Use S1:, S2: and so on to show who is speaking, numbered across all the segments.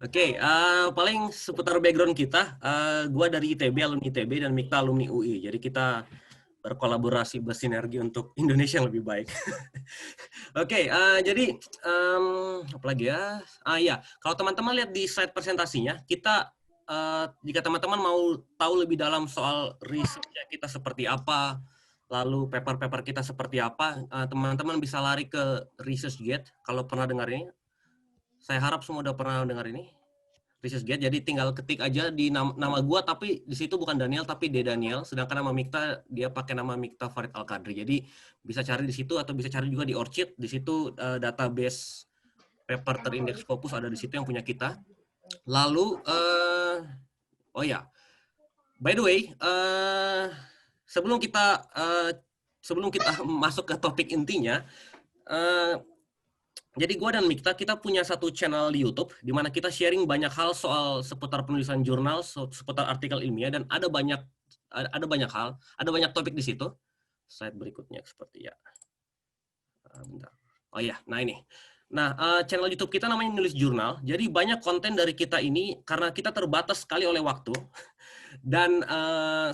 S1: Oke, paling seputar background kita. Gua dari ITB, alumni ITB, dan Mikta alumni UI. Jadi kita berkolaborasi, bersinergi untuk Indonesia yang lebih baik. Oke, jadi apa lagi ya? Ya, kalau teman-teman lihat di slide presentasinya, kita jika teman-teman mau tahu lebih dalam soal risetnya kita seperti apa, lalu paper-paper kita seperti apa, teman-teman bisa lari ke ResearchGate. Kalau pernah dengar ini, saya harap semua udah pernah dengar ini. ResearchGate, jadi tinggal ketik aja di nama gua, tapi di situ bukan Daniel tapi De Daniel, sedangkan nama Mikta dia pakai nama Mikta Farid Al Qadri. Jadi bisa cari di situ atau bisa cari juga di Orchid. Di situ database paper terindeks Scopus ada di situ yang punya kita. Lalu oh ya, by the way, sebelum kita masuk ke topik intinya, jadi gue dan Mikta, kita punya satu channel di YouTube, di mana kita sharing banyak hal soal seputar penulisan jurnal, seputar artikel ilmiah, dan ada banyak hal, ada banyak topik di situ. Slide berikutnya seperti ya. Bentar. Oh ya, nah ini. Nah, channel YouTube kita namanya Nulis Jurnal. Jadi banyak konten dari kita ini, karena kita terbatas sekali oleh waktu, dan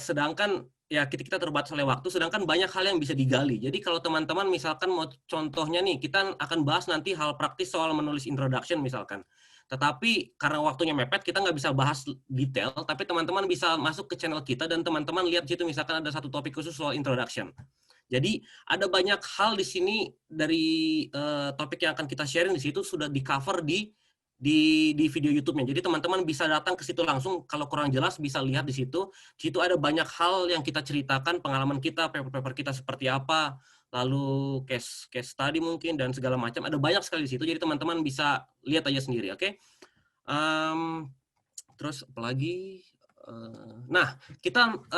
S1: sedangkan ya kita terbatas oleh waktu, sedangkan banyak hal yang bisa digali. Jadi kalau teman-teman misalkan mau contohnya nih, kita akan bahas nanti hal praktis soal menulis introduction misalkan. Tetapi karena waktunya mepet, kita nggak bisa bahas detail, tapi teman-teman bisa masuk ke channel kita dan teman-teman lihat situ misalkan ada satu topik khusus soal introduction. Jadi ada banyak hal di sini dari topik yang akan kita sharing di situ sudah di cover di video YouTube-nya. Jadi teman-teman bisa datang ke situ langsung, kalau kurang jelas bisa lihat di situ. Di situ ada banyak hal yang kita ceritakan, pengalaman kita, paper-paper kita seperti apa, lalu case study mungkin, dan segala macam. Ada banyak sekali di situ, jadi teman-teman bisa lihat aja sendiri, oke? Terus apalagi? Nah, kita 2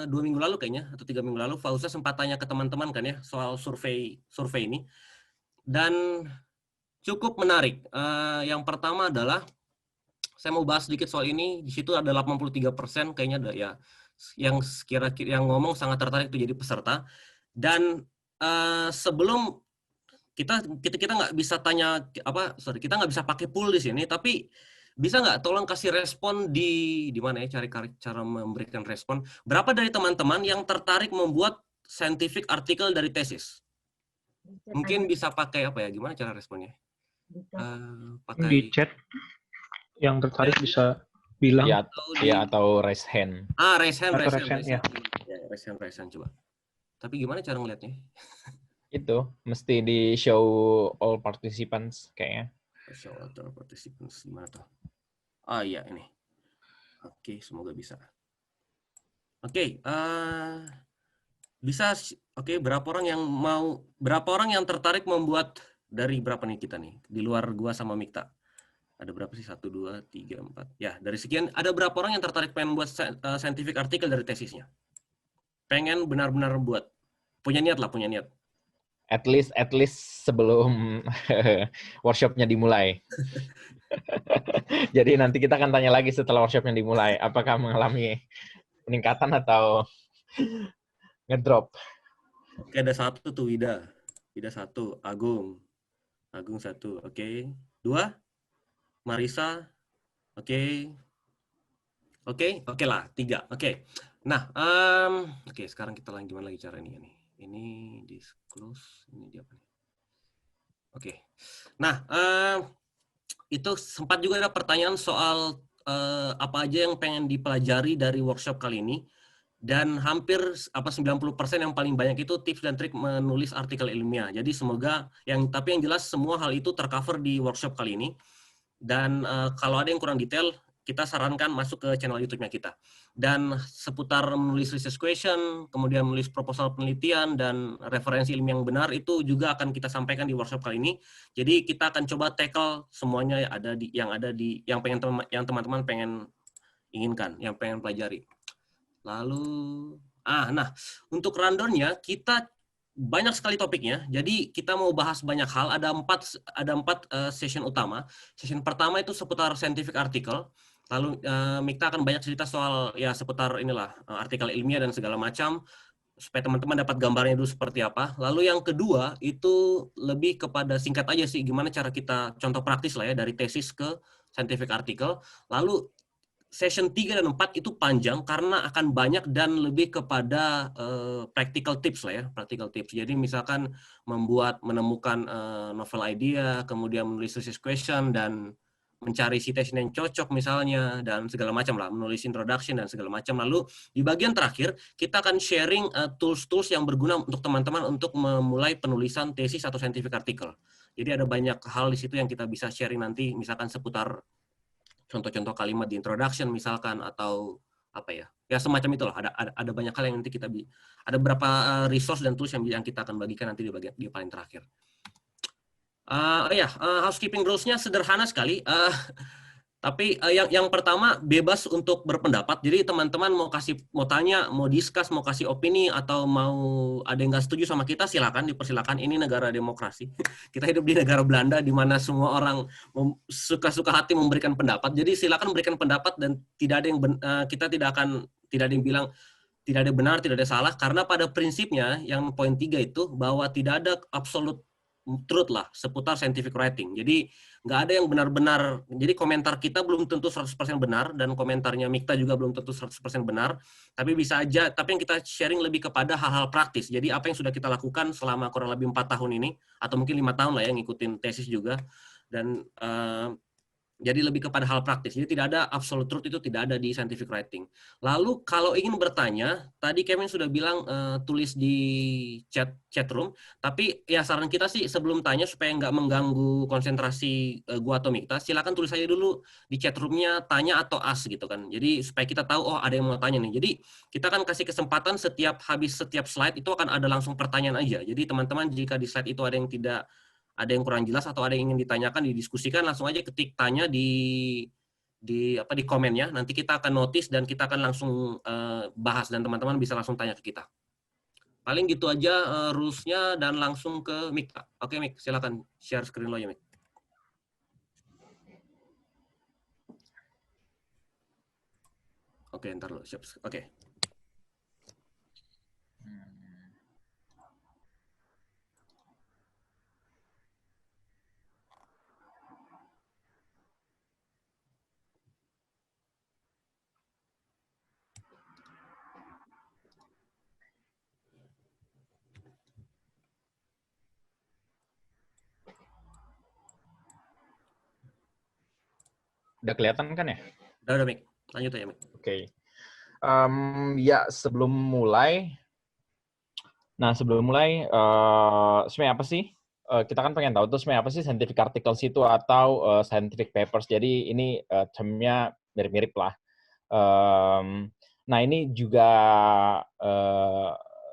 S1: minggu lalu kayaknya, atau 3 minggu lalu, Fauza sempat tanya ke teman-teman kan ya, soal survei ini. Dan cukup menarik. Yang pertama adalah saya mau bahas sedikit soal ini. Di situ ada 83% kayaknya ada ya yang kira-kira yang ngomong sangat tertarik itu jadi peserta. Dan sebelum kita nggak bisa tanya kita nggak bisa pakai pool di sini, tapi bisa nggak tolong kasih respon di mana ya, cari cara memberikan respon. Berapa dari teman-teman yang tertarik membuat scientific article dari tesis? Mungkin bisa pakai apa ya? Gimana cara responnya?
S2: Di
S1: Pakai
S2: chat yang tertarik bisa bilang
S3: atau raise hand.
S1: Raise hand
S2: ya.
S1: Raise hand coba. Tapi gimana cara ngelihatnya?
S3: Itu mesti di show all participants kayaknya.
S1: Show all participants gimana tuh? Iya ini. Oke, semoga bisa. Oke, bisa. Oke, berapa orang yang tertarik membuat dari berapa nih kita nih? Di luar gua sama Mikta. Ada berapa sih? 1, 2, 3, 4. Ya, dari sekian ada berapa orang yang tertarik pengen buat scientific article dari tesisnya? Pengen benar-benar buat. Punya niat.
S3: At least sebelum workshopnya dimulai. Jadi nanti kita akan tanya lagi setelah workshopnya dimulai, apakah mengalami peningkatan atau ngedrop.
S1: Oke, ada 1 tuh Wida 1, Agung 1, oke. 2, Marisa, oke lah, 3, oke. Nah, oke, sekarang kita gimana lagi cara ini? Ini disclose, ini dia apa nih? Oke. Nah, itu sempat juga ada pertanyaan soal apa aja yang pengen dipelajari dari workshop kali ini. Dan hampir 90% yang paling banyak itu tips dan trik menulis artikel ilmiah. Jadi semoga tapi yang jelas semua hal itu tercover di workshop kali ini. Dan kalau ada yang kurang detail, kita sarankan masuk ke channel YouTube-nya kita. Dan seputar menulis research question, kemudian menulis proposal penelitian, dan referensi ilmiah yang benar, itu juga akan kita sampaikan di workshop kali ini. Jadi kita akan coba tackle semuanya yang teman-teman pengen inginkan, yang pengen pelajari. Lalu, nah, untuk rundown-nya, kita banyak sekali topiknya, jadi kita mau bahas banyak hal. Ada empat session utama. Session pertama itu seputar scientific article. Lalu Mikta akan banyak cerita soal ya seputar inilah artikel ilmiah dan segala macam. supaya teman-teman dapat gambarnya dulu seperti apa. Lalu yang kedua itu lebih kepada singkat aja sih, gimana cara kita contoh praktis lah ya dari tesis ke scientific article. Lalu session 3 dan 4 itu panjang karena akan banyak dan lebih kepada practical tips lah ya, practical tips. Jadi misalkan menemukan novel idea, kemudian menulis research question dan mencari citation yang cocok misalnya dan segala macam lah, menulis introduction dan segala macam. Lalu di bagian terakhir kita akan sharing tools-tools yang berguna untuk teman-teman untuk memulai penulisan tesis atau scientific article. Jadi ada banyak hal di situ yang kita bisa sharing nanti, misalkan seputar contoh-contoh kalimat di introduction misalkan, atau apa ya semacam itulah. Ada banyak hal yang nanti ada beberapa resource dan tools yang kita akan bagikan nanti di bagian di paling terakhir. Housekeeping rules-nya sederhana sekali. Tapi yang pertama bebas untuk berpendapat. Jadi teman-teman mau tanya, mau discuss, mau kasih opini, atau mau ada yang nggak setuju sama kita, silakan, dipersilakan. Ini negara demokrasi. Kita hidup di negara Belanda di mana semua orang suka-suka hati memberikan pendapat. Jadi silakan memberikan pendapat dan tidak ada yang kita tidak ada yang bilang tidak ada benar, tidak ada salah, karena pada prinsipnya yang poin 3 itu bahwa tidak ada absolute truth lah seputar scientific writing. Jadi nggak ada yang benar-benar, jadi komentar kita belum tentu 100% benar, dan komentarnya Mikta juga belum tentu 100% benar, tapi bisa aja, tapi yang kita sharing lebih kepada hal-hal praktis. Jadi apa yang sudah kita lakukan selama kurang lebih 4 tahun ini, atau mungkin 5 tahun lah ya, ngikutin tesis juga, dan jadi lebih kepada hal praktis. Jadi tidak ada absolute truth, itu tidak ada di scientific writing. Lalu kalau ingin bertanya, tadi Kevin sudah bilang tulis di chat room. Tapi ya saran kita sih sebelum tanya supaya nggak mengganggu konsentrasi gua atau Mikta, silakan tulis aja dulu di chat roomnya, tanya atau ask gitu kan. Jadi supaya kita tahu, oh ada yang mau tanya nih. Jadi kita akan kasih kesempatan habis setiap slide itu akan ada langsung pertanyaan aja. Jadi teman-teman jika di slide itu ada yang kurang jelas atau ada yang ingin ditanyakan, didiskusikan, langsung aja ketik tanya di komennya. Nanti kita akan notice dan kita akan langsung bahas, dan teman-teman bisa langsung tanya ke kita. Paling gitu aja rules-nya, dan langsung ke Mik. Oke Mik, silakan share screen lo ya Mik. Oke, ntar lo siap. Oke.
S3: Udah kelihatan kan ya?
S1: Udah Mik. Lanjut aja Mik.
S3: Oke. Ya, sebelum mulai, sebenarnya apa sih? Kita kan pengen tahu tuh sebenarnya apa sih scientific articles itu atau scientific papers. Jadi ini termnya mirip-mirip lah. Nah ini juga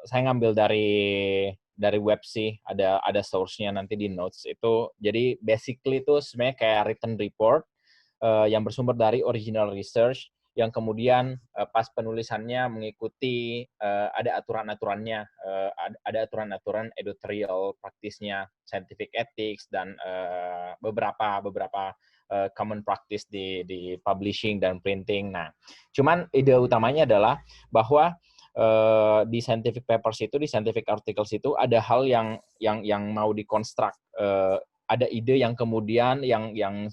S3: saya ngambil dari web sih, ada source-nya nanti di notes itu. Jadi basically itu sebenarnya kayak written report yang bersumber dari original research, yang kemudian pas penulisannya mengikuti ada aturan-aturannya, ada aturan-aturan editorial praktisnya, scientific ethics, dan beberapa common practice di publishing dan printing. Nah, cuman ide utamanya adalah bahwa di scientific papers itu, di scientific articles itu ada hal yang mau dikonstruk, ada ide yang kemudian yang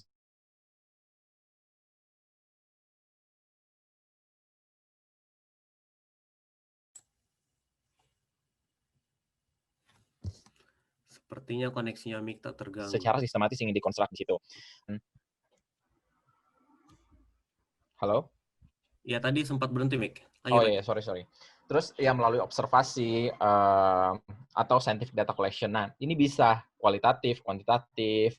S1: Sepertinya koneksinya Mikta terganggu.
S3: secara sistematis ingin dikonstruk di situ. Halo?
S1: Ya tadi sempat berhenti Mik.
S3: Oh iya, sorry. Terus ya melalui observasi atau scientific data collection. Nah, ini bisa kualitatif, kuantitatif,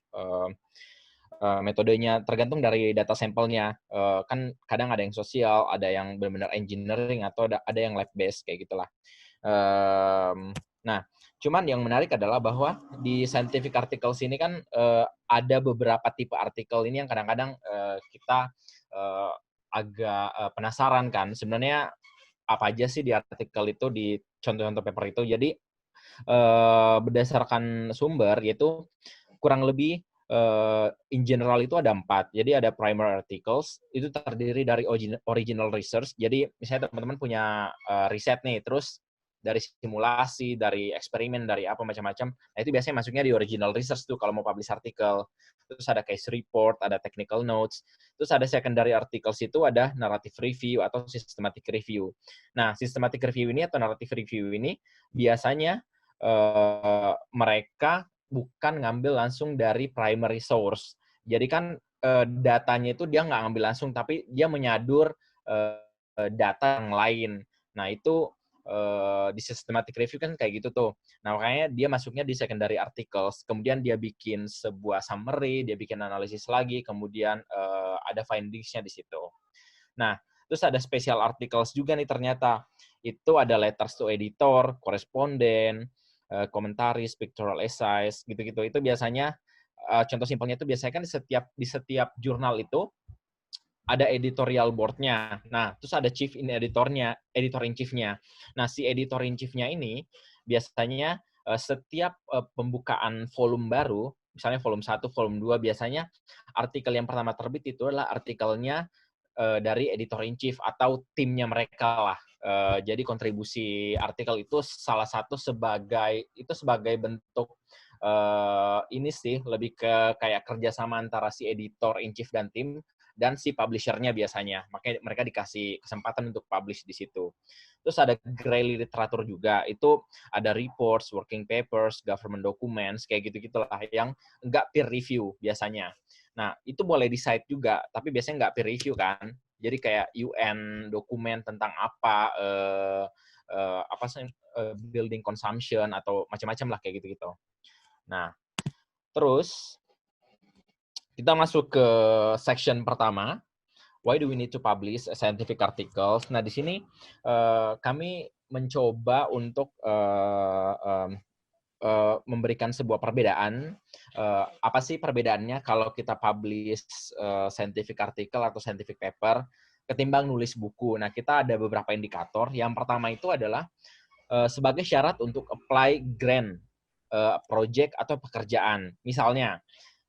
S3: metodenya tergantung dari data sampelnya. Kan kadang ada yang sosial, ada yang benar-benar engineering, atau ada yang lab based kayak gitulah. Nah, cuman yang menarik adalah bahwa di scientific articles ini kan ada beberapa tipe artikel ini yang kadang-kadang kita agak penasaran kan. Sebenarnya apa aja sih di artikel itu, di contoh-contoh paper itu. Jadi berdasarkan sumber, yaitu kurang lebih in general itu ada 4. Jadi ada primary articles, itu terdiri dari original research. Jadi misalnya teman-teman punya riset nih, terus dari simulasi, dari eksperimen, dari apa macam-macam. Nah, itu biasanya masuknya di original research tuh kalau mau publish artikel. Terus ada case report, ada technical notes. Terus ada secondary articles itu ada narrative review atau systematic review. Nah, systematic review ini atau narrative review ini biasanya mereka bukan ngambil langsung dari primary source. Jadi kan datanya itu dia nggak ngambil langsung, tapi dia menyadur data yang lain. Nah, itu di systematic review kan kayak gitu tuh. Nah, makanya dia masuknya di secondary articles, kemudian dia bikin sebuah summary, dia bikin analisis lagi, kemudian ada findings-nya di situ. Nah, terus ada special articles juga nih ternyata. Itu ada letters to editor, koresponden, komentaris, pictorial essays, gitu-gitu. Itu biasanya, contoh simpelnya itu biasanya kan di setiap jurnal itu ada editorial board-nya. Nah, terus ada chief in editor-nya, editor in chief-nya. Nah, si editor in chief-nya ini biasanya setiap pembukaan volume baru, misalnya volume 1, volume 2, biasanya artikel yang pertama terbit itu adalah artikelnya dari editor in chief atau timnya mereka lah. Jadi kontribusi artikel itu salah satu sebagai bentuk ini sih lebih ke kayak kerjasama antara si editor in chief dan tim dan si publisher-nya biasanya. Makanya mereka dikasih kesempatan untuk publish di situ. Terus ada gray literatur juga. Itu ada reports, working papers, government documents, kayak gitu-gitulah yang nggak peer review biasanya. Nah, itu boleh di-cite juga, tapi biasanya nggak peer review kan. Jadi kayak UN dokumen tentang apa sih, building consumption atau macam-macam lah kayak gitu-gitu. Nah, terus kita masuk ke section pertama. Why do we need to publish scientific articles? Nah, di sini kami mencoba untuk memberikan sebuah perbedaan. Apa sih perbedaannya kalau kita publish scientific article atau scientific paper ketimbang nulis buku? Nah, kita ada beberapa indikator. Yang pertama itu adalah sebagai syarat untuk apply grant, project atau pekerjaan. Misalnya,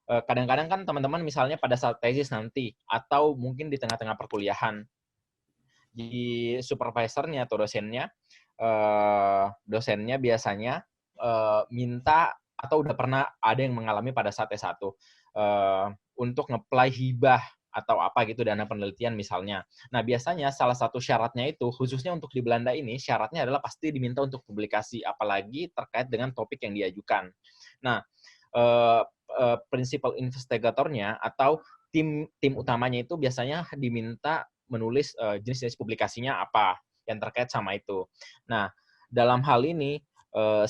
S3: kadang-kadang kan teman-teman misalnya pada saat tesis nanti atau mungkin di tengah-tengah perkuliahan di supervisornya atau dosennya biasanya minta atau udah pernah ada yang mengalami pada saat S1 untuk nge-apply hibah atau apa gitu dana penelitian misalnya. Nah, biasanya salah satu syaratnya itu khususnya untuk di Belanda ini syaratnya adalah pasti diminta untuk publikasi apalagi terkait dengan topik yang diajukan. Nah, prinsipal investigatornya atau tim utamanya itu biasanya diminta menulis jenis-jenis publikasinya apa yang terkait sama itu. Nah, dalam hal ini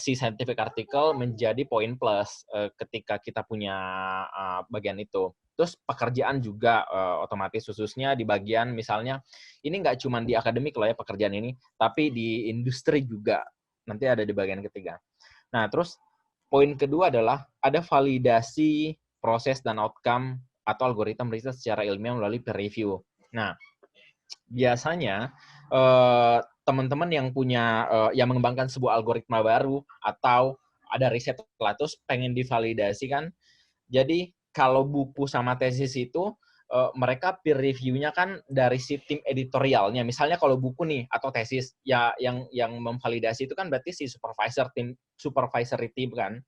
S3: si scientific article menjadi poin plus ketika kita punya bagian itu. Terus pekerjaan juga otomatis khususnya di bagian misalnya ini nggak cuma di akademik loh ya pekerjaan ini, tapi di industri juga nanti ada di bagian ketiga. Nah, terus poin kedua adalah ada validasi proses dan outcome atau algoritma riset secara ilmiah melalui peer review. Nah, biasanya teman-teman yang punya yang mengembangkan sebuah algoritma baru atau ada riset terus pengen divalidasi kan. Jadi kalau buku sama tesis itu mereka peer review-nya kan dari si tim editorialnya. Misalnya kalau buku nih atau tesis ya yang memvalidasi itu kan berarti si supervisory team kan.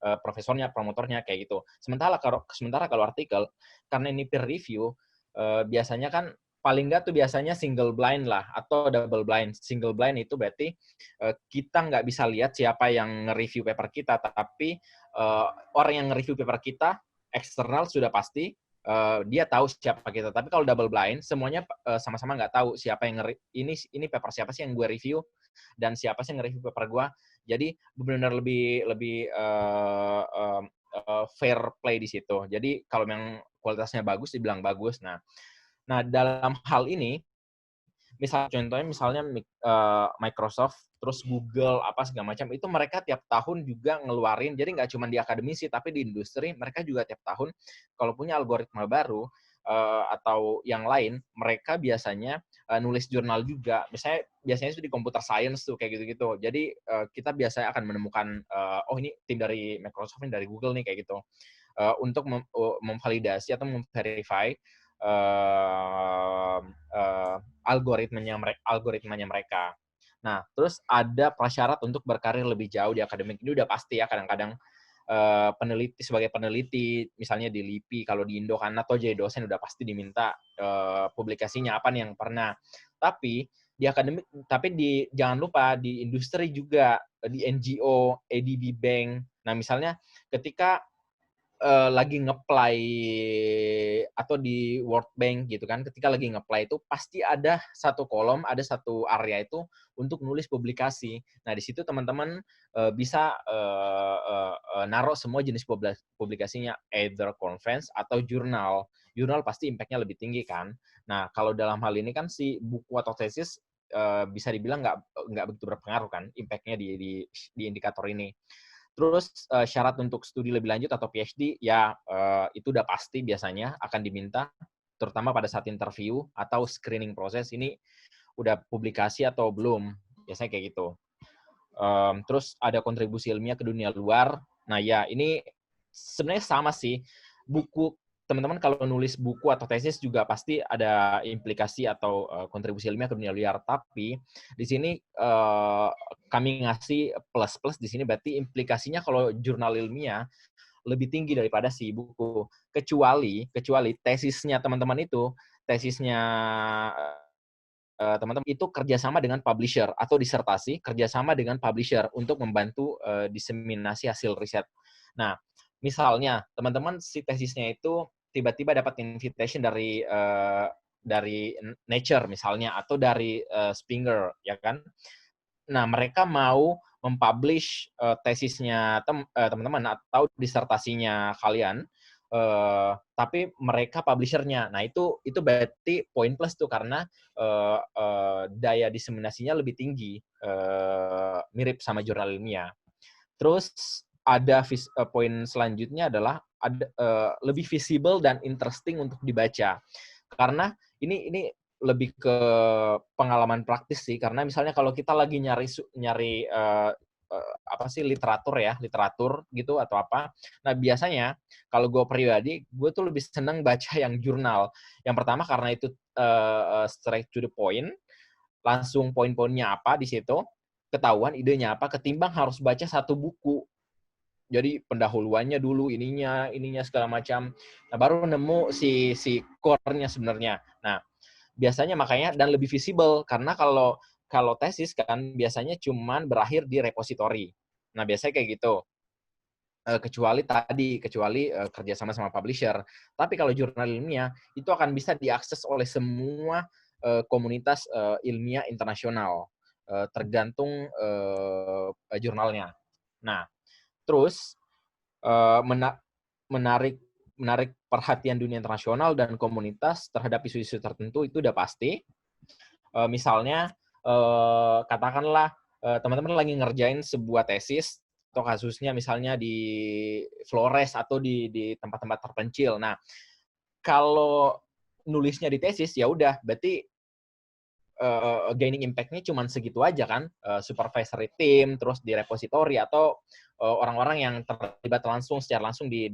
S3: Profesornya, promotornya kayak gitu. Sementara kalau artikel karena ini peer review biasanya kan paling nggak tuh biasanya single blind lah atau double blind. Single blind itu berarti kita nggak bisa lihat siapa yang nge-review paper kita, tapi orang yang nge-review paper kita eksternal sudah pasti dia tahu siapa kita. Tapi kalau double blind semuanya sama-sama nggak tahu siapa yang ini paper siapa sih yang gue review dan siapa sih yang nge-review paper gue. Jadi benar-benar lebih fair play di situ. Jadi kalau yang kualitasnya bagus dibilang bagus. Nah dalam hal ini contohnya misalnya Microsoft, terus Google, apa segala macam, itu mereka tiap tahun juga ngeluarin, jadi nggak cuma di akademisi, tapi di industri, mereka juga tiap tahun, kalau punya algoritma baru, atau yang lain, mereka biasanya nulis jurnal juga. Biasanya itu di computer science tuh, kayak gitu-gitu. Jadi, kita biasanya akan menemukan, oh ini tim dari Microsoft, ini dari Google nih, kayak gitu. Untuk memvalidasi atau memverify algoritmanya mereka. Nah, terus ada prasyarat untuk berkarir lebih jauh di akademik. Ini udah pasti ya, kadang-kadang peneliti sebagai peneliti, misalnya di LIPI, kalau di Indo kan, atau jadi dosen udah pasti diminta publikasinya apa nih yang pernah. Tapi di akademik, jangan lupa di industri juga, di NGO, ADB Bank. Nah, misalnya ketika lagi nge-apply atau di World Bank gitu kan, ketika lagi nge-apply itu pasti ada satu kolom, ada satu area itu untuk nulis publikasi. Nah, di situ teman-teman bisa naruh semua jenis publikasinya, either conference atau jurnal. Jurnal pasti impact-nya lebih tinggi kan. Nah, kalau dalam hal ini kan si buku atau tesis bisa dibilang nggak begitu berpengaruh kan impact-nya di indikator ini. Terus syarat untuk studi lebih lanjut atau PhD, ya itu udah pasti biasanya akan diminta, terutama pada saat interview atau screening proses, ini udah publikasi atau belum, biasanya kayak gitu. Terus ada kontribusi ilmiah ke dunia luar. Nah ya, ini sebenarnya sama sih. Buku, teman-teman kalau nulis buku atau tesis juga pasti ada implikasi atau kontribusi ilmiah ke dunia luar. Tapi di sini kami ngasih plus-plus di sini, berarti implikasinya kalau jurnal ilmiah lebih tinggi daripada si buku. Kecuali tesisnya teman-teman itu, tesisnya teman-teman itu kerjasama dengan publisher atau disertasi kerjasama dengan publisher untuk membantu diseminasi hasil riset. Nah, misalnya teman-teman si tesisnya itu tiba-tiba dapat invitation dari Nature misalnya atau dari Springer, ya kan? Nah, mereka mau mempublish tesisnya teman-teman atau disertasinya kalian, tapi mereka publisher-nya. Nah, itu berarti poin plus tuh, karena daya diseminasinya lebih tinggi, mirip sama jurnal ilmiah. Terus ada poin selanjutnya adalah lebih visible dan interesting untuk dibaca. Karena ini lebih ke pengalaman praktis sih, karena misalnya kalau kita lagi nyari apa sih literatur gitu atau apa. Nah, biasanya kalau gue pribadi, gue tuh lebih seneng baca yang jurnal. Yang pertama karena itu straight to the point, langsung poin-poinnya apa di situ, ketahuan idenya apa, ketimbang harus baca satu buku. Jadi pendahuluannya dulu, ininya segala macam. Nah, baru nemu si core-nya sebenarnya. Nah, biasanya makanya dan lebih visible, karena kalau tesis kan biasanya cuman berakhir di repository. Nah, biasanya kayak gitu. Kecuali kerjasama sama publisher. Tapi kalau jurnal ilmiah itu akan bisa diakses oleh semua komunitas ilmiah internasional, tergantung jurnalnya. Nah, terus menarik perhatian dunia internasional dan komunitas terhadap isu-isu tertentu itu udah pasti. Misalnya katakanlah teman-teman lagi ngerjain sebuah tesis atau kasusnya misalnya di Flores atau di tempat-tempat terpencil. Nah, kalau nulisnya di tesis ya udah berarti gaining impact-nya cuma segitu aja kan, supervisory team, terus di repository atau orang-orang yang terlibat secara langsung di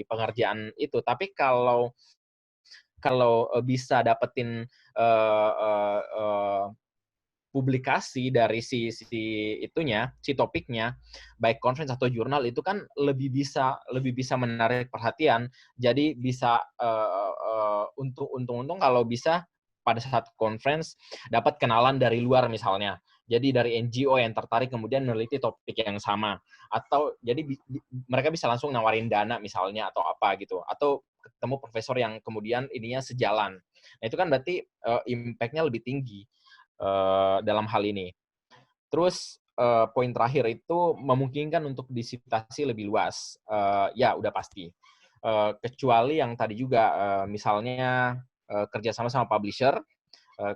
S3: pengerjaan itu. Tapi kalau bisa dapetin publikasi dari si topiknya, baik conference atau jurnal, itu kan lebih bisa menarik perhatian. Jadi bisa untung kalau bisa pada saat conference dapat kenalan dari luar misalnya. Jadi dari NGO yang tertarik kemudian meneliti topik yang sama, atau jadi mereka bisa langsung nawarin dana misalnya atau apa gitu, atau ketemu profesor yang kemudian ininya sejalan. Nah, itu kan berarti impact-nya lebih tinggi dalam hal ini. Terus poin terakhir itu memungkinkan untuk disitasi lebih luas. Ya, udah pasti. Kecuali yang tadi juga misalnya kerjasama sama publisher,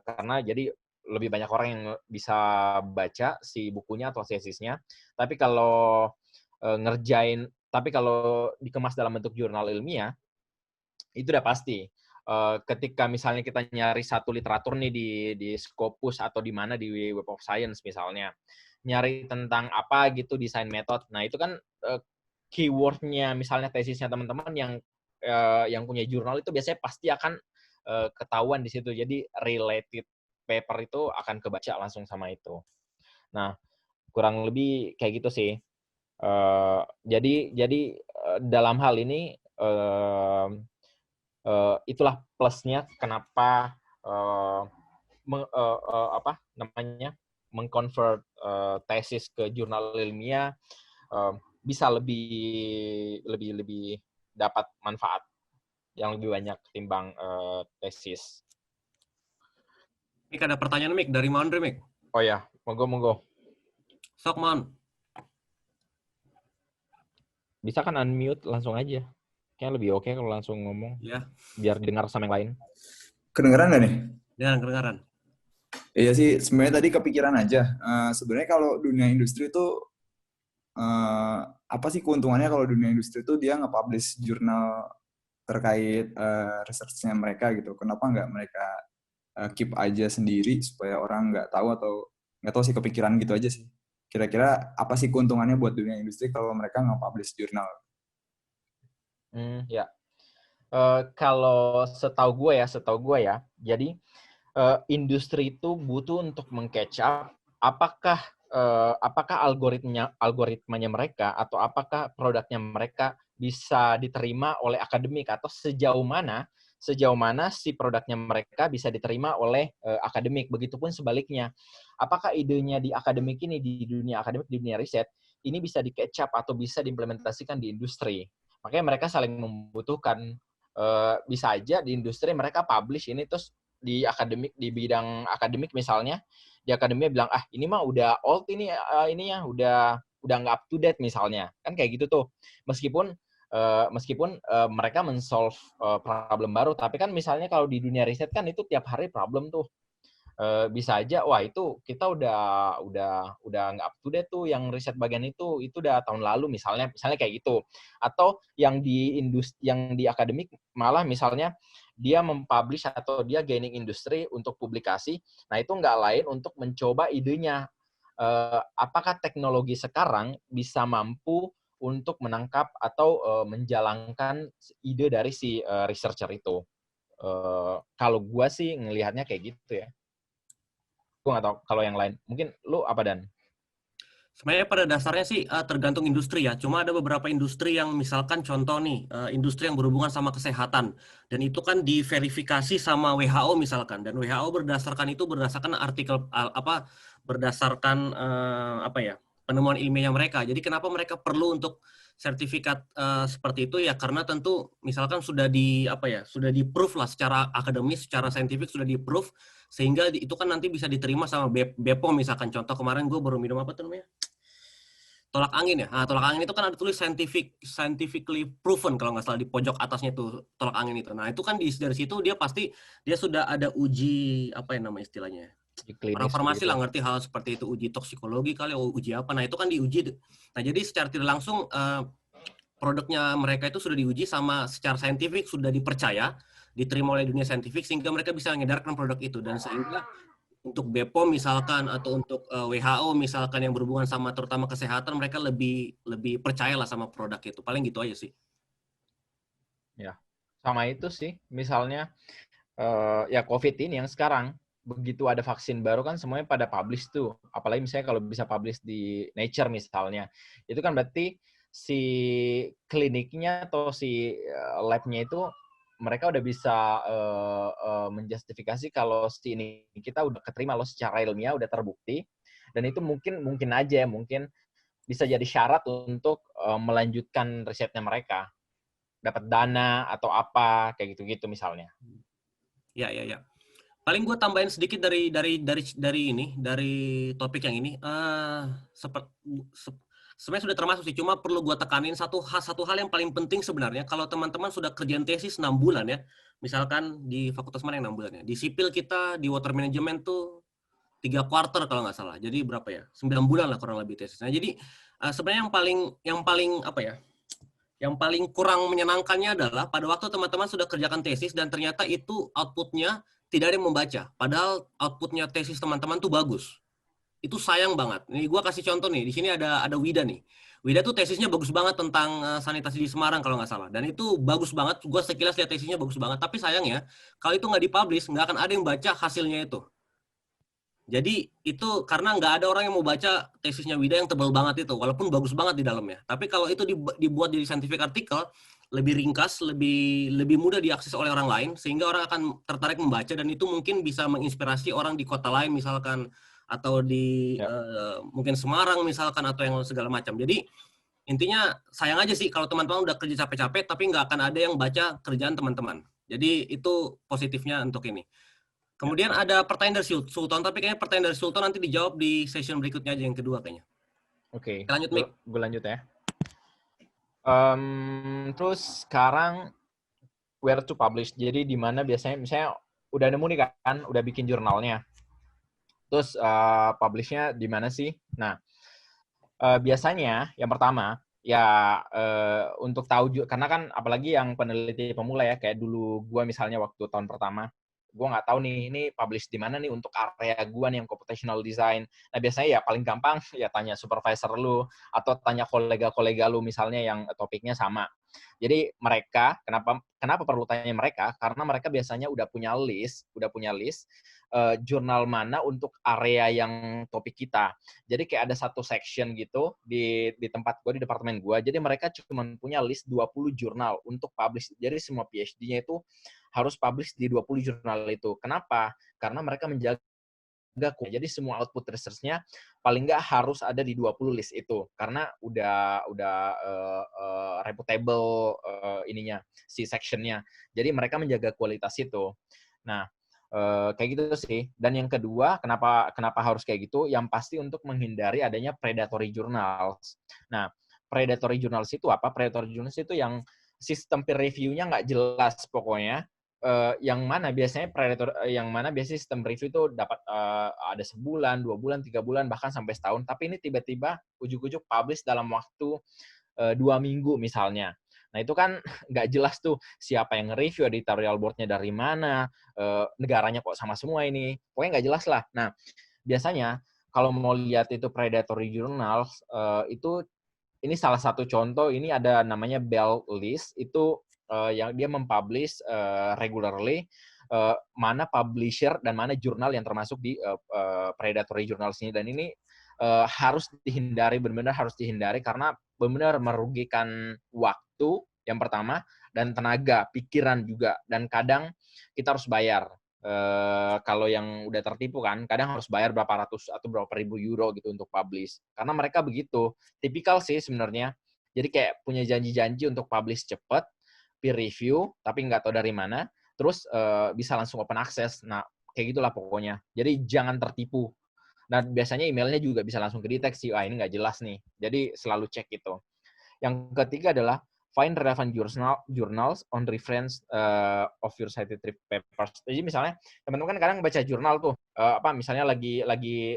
S3: karena jadi lebih banyak orang yang bisa baca si bukunya atau tesisnya. Tapi kalau kalau dikemas dalam bentuk jurnal ilmiah, itu udah pasti. Ketika misalnya kita nyari satu literatur nih di Scopus atau di mana di Web of Science misalnya, nyari tentang apa gitu desain metode. Nah, itu kan keyword-nya misalnya tesisnya teman-teman yang punya jurnal itu biasanya pasti akan ketahuan di situ. Jadi related paper itu akan kebaca langsung sama itu. Nah, kurang lebih kayak gitu sih. Jadi dalam hal ini itulah plusnya kenapa apa namanya mengconvert tesis ke jurnal ilmiah bisa lebih dapat manfaat yang lebih banyak ketimbang tesis.
S1: Mik, ada pertanyaan Mik dari Maundri Mik.
S3: Oh ya, monggo.
S1: Sok Maun.
S3: Bisa kan unmute langsung aja. Kayaknya lebih oke kalau langsung ngomong.
S1: Ya.
S3: Biar dengar sama yang lain.
S4: Kedengeran nggak nih?
S1: Kedengaran.
S4: Iya sih, sebenarnya tadi kepikiran aja. Sebenarnya kalau dunia industri itu apa sih keuntungannya kalau dunia industri itu dia nge-publish jurnal terkait research-nya mereka gitu. Kenapa nggak mereka keep aja sendiri supaya orang nggak tahu, atau nggak tahu sih, kepikiran gitu aja sih. Kira-kira apa sih keuntungannya buat dunia industri kalau mereka nge-publish jurnal?
S3: Ya. Kalau setahu gue ya, jadi industri itu butuh untuk meng-catch up apakah algoritmanya mereka atau apakah produknya mereka bisa diterima oleh akademik, atau sejauh mana si produknya mereka bisa diterima oleh akademik. Begitupun sebaliknya, apakah idenya di akademik ini, di dunia akademik, di dunia riset ini bisa di-catch up atau bisa diimplementasikan di industri. Makanya mereka saling membutuhkan. Bisa aja di industri mereka publish ini, terus di akademik, di bidang akademik misalnya, di akademia bilang ini mah udah old ini ya udah nggak up to date misalnya, kan kayak gitu tuh. Meskipun mereka men-solve problem baru, tapi kan misalnya kalau di dunia riset kan itu tiap hari problem tuh. Bisa aja wah itu kita udah nggak up to date tuh, yang riset bagian itu udah tahun lalu misalnya kayak gitu. Atau yang di akademik malah misalnya dia mempublish atau dia gaining industri untuk publikasi, nah itu nggak lain untuk mencoba idenya, apakah teknologi sekarang bisa mampu untuk menangkap atau menjalankan ide dari si researcher itu. Kalau gua sih ngelihatnya kayak gitu ya. Gue nggak tahu kalau yang lain. Mungkin lu apa, Dan?
S1: Sebenarnya pada dasarnya sih tergantung industri ya. Cuma ada beberapa industri yang misalkan contoh nih, industri yang berhubungan sama kesehatan. Dan itu kan diverifikasi sama WHO misalkan. Dan WHO berdasarkan artikel berdasarkan penemuan ilmiah mereka. Jadi kenapa mereka perlu untuk sertifikat seperti itu ya, karena tentu misalkan sudah di-proof lah secara akademis, secara saintifik sudah di-proof, sehingga itu kan nanti bisa diterima sama BPOM misalkan. Contoh kemarin gue baru minum apa tuh namanya? Tolak angin ya. Nah, tolak angin itu kan ada tulis scientifically proven kalau nggak salah di pojok atasnya tuh tolak angin itu. Nah, itu kan dari situ dia pasti dia sudah ada uji apa yang nama istilahnya. Orang farmasi lah ngerti hal seperti itu, uji toksikologi kali, uji apa. Nah, itu kan diuji. Nah, jadi secara tidak langsung produknya mereka itu sudah diuji sama secara saintifik, sudah dipercaya, diterima oleh dunia saintifik, sehingga mereka bisa mengedarkan produk itu. Dan sehingga untuk BPOM misalkan atau untuk WHO misalkan yang berhubungan sama terutama kesehatan, mereka lebih percayalah sama produk itu. Paling gitu aja sih.
S3: Ya, sama itu sih. Misalnya ya COVID ini yang sekarang begitu ada vaksin baru kan semuanya pada publish tuh. Apalagi misalnya kalau bisa publish di Nature misalnya. Itu kan berarti si kliniknya atau si lab-nya itu mereka udah bisa menjustifikasi kalau si ini kita udah keterima loh secara ilmiah, udah terbukti, dan itu mungkin bisa jadi syarat untuk melanjutkan risetnya mereka, dapat dana atau apa kayak gitu-gitu misalnya.
S1: Ya. Paling gue tambahin sedikit dari topik yang ini. Sebenarnya sudah termasuk sih, cuma perlu gue tekanin satu hal yang paling penting sebenarnya. Kalau teman-teman sudah kerjaan tesis 6 bulan ya, misalkan di fakultas mana yang 6 bulan ya, di sipil kita di water management tuh 3 kuarter kalau nggak salah, jadi berapa ya, 9 bulan lah kurang lebih tesis. Nah jadi sebenarnya yang paling kurang menyenangkannya adalah pada waktu teman-teman sudah kerjakan tesis dan ternyata itu outputnya tidak ada yang membaca, padahal outputnya tesis teman-teman tuh bagus. Itu sayang banget. Nih gue kasih contoh nih, di sini ada Wida nih. Wida tuh tesisnya bagus banget tentang sanitasi di Semarang kalau nggak salah. Dan itu bagus banget, gue sekilas lihat tesisnya bagus banget. Tapi sayangnya, kalau itu nggak dipublish, nggak akan ada yang baca hasilnya itu. Jadi itu karena nggak ada orang yang mau baca tesisnya Wida yang tebal banget itu, walaupun bagus banget di dalamnya. Tapi kalau itu dibuat jadi scientific article, lebih ringkas, lebih mudah diakses oleh orang lain, sehingga orang akan tertarik membaca dan itu mungkin bisa menginspirasi orang di kota lain misalkan, atau di
S3: Ya.
S1: mungkin Semarang misalkan, atau yang segala macam. Jadi intinya sayang aja sih kalau teman-teman udah kerja capek-capek tapi nggak akan ada yang baca kerjaan teman-teman. Jadi itu positifnya untuk ini. Kemudian ada pertanyaan dari Sultan, tapi kayaknya pertanyaan dari Sultan nanti dijawab di session berikutnya aja yang kedua kayaknya.
S3: Oke,
S1: Lanjut, Mik.
S3: gue lanjut ya. Terus sekarang where to publish. Jadi di mana biasanya misalnya udah nemu nih kan, udah bikin jurnalnya. Terus publishnya di mana sih? Nah, biasanya yang pertama ya untuk tahu karena kan apalagi yang peneliti pemula ya kayak dulu gua misalnya waktu tahun pertama gua nggak tahu nih ini publish di mana nih untuk area gua nih yang computational design. Nah biasanya ya paling gampang ya tanya supervisor lu atau tanya kolega-kolega lu misalnya yang topiknya sama. Jadi mereka kenapa perlu tanya mereka? Karena mereka biasanya udah punya list jurnal mana untuk area yang topik kita. Jadi kayak ada satu section gitu di tempat gue, di departemen gue. Jadi mereka cuma punya list 20 jurnal untuk publish. Jadi semua PhD-nya itu harus publish di 20 jurnal itu. Kenapa? Karena mereka menjaga jadi semua output research-nya paling nggak harus ada di 20 list itu. Karena udah reputable ininya, si section-nya. Jadi mereka menjaga kualitas itu. Nah, kayak gitu sih. Dan yang kedua, kenapa harus kayak gitu? Yang pasti untuk menghindari adanya predatory journals. Nah, predatory journals itu apa? Predatory journals itu yang sistem peer review-nya nggak jelas pokoknya. Yang mana biasanya sistem review itu dapat ada sebulan, 2 bulan, 3 bulan, bahkan sampai setahun. Tapi ini tiba-tiba ujuk-ujuk publish dalam waktu 2 minggu misalnya. Nah itu kan nggak jelas tuh siapa yang nge-review, editorial board-nya dari mana, negaranya kok sama semua ini. Pokoknya nggak jelas lah. Nah biasanya kalau mau lihat itu predatory journals, itu ini salah satu contoh, ini ada namanya Bell List, itu yang dia mempublish regularly mana publisher dan mana jurnal yang termasuk di predatory journals ini. Dan ini harus dihindari, benar-benar harus dihindari karena benar-benar merugikan waktu yang pertama dan tenaga, pikiran juga. Dan kadang kita harus bayar. Kalau yang udah tertipu kan, kadang harus bayar berapa ratus atau berapa ribu euro gitu untuk publish. Karena mereka begitu. Tipikal sih sebenarnya. Jadi kayak punya janji-janji untuk publish cepat, peer review, tapi nggak tahu dari mana, terus bisa langsung open access. Nah, kayak gitulah pokoknya. Jadi jangan tertipu. Dan biasanya emailnya juga bisa langsung kedeteksi, ini nggak jelas nih. Jadi selalu cek itu. Yang ketiga adalah find relevant journals on reference of your cited papers. Jadi misalnya teman-teman kan kadang baca jurnal tuh, misalnya lagi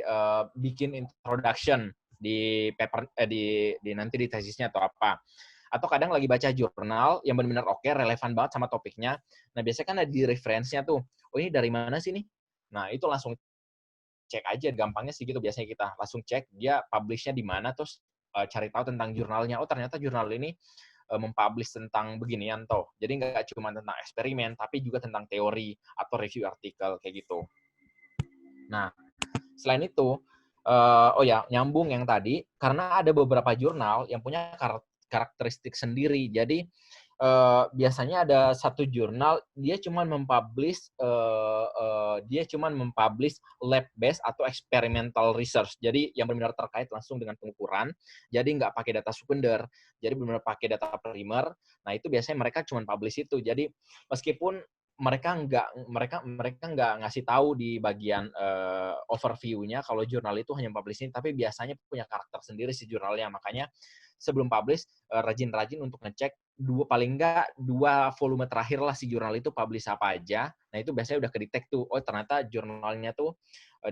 S3: bikin introduction di paper di nanti di tesisnya atau apa. Atau kadang lagi baca jurnal yang benar-benar oke, relevan banget sama topiknya. Nah biasanya kan ada di referensinya tuh, ini dari mana sih nih? Nah itu langsung cek aja, gampangnya sih gitu biasanya kita langsung cek dia publish-nya di mana, terus cari tahu tentang jurnalnya. Oh ternyata jurnal ini mempublish tentang beginian toh. Jadi nggak cuma tentang eksperimen, tapi juga tentang teori atau review artikel kayak gitu. Nah, selain itu, nyambung yang tadi, karena ada beberapa jurnal yang punya karakteristik sendiri. Jadi biasanya ada satu jurnal dia cuma mempublish lab based atau experimental research. Jadi yang benar-benar terkait langsung dengan pengukuran. Jadi nggak pakai data sekunder. Jadi benar-benar pakai data primer. Nah itu biasanya mereka cuma publish itu. Jadi meskipun mereka nggak ngasih tahu di bagian overview-nya kalau jurnal itu hanya publish ini, tapi biasanya punya karakter sendiri si jurnalnya. Makanya sebelum publish rajin-rajin untuk ngecek paling nggak 2 volume terakhir lah si jurnal itu publish apa aja. Nah itu biasanya udah kedetek tuh, oh ternyata jurnalnya tuh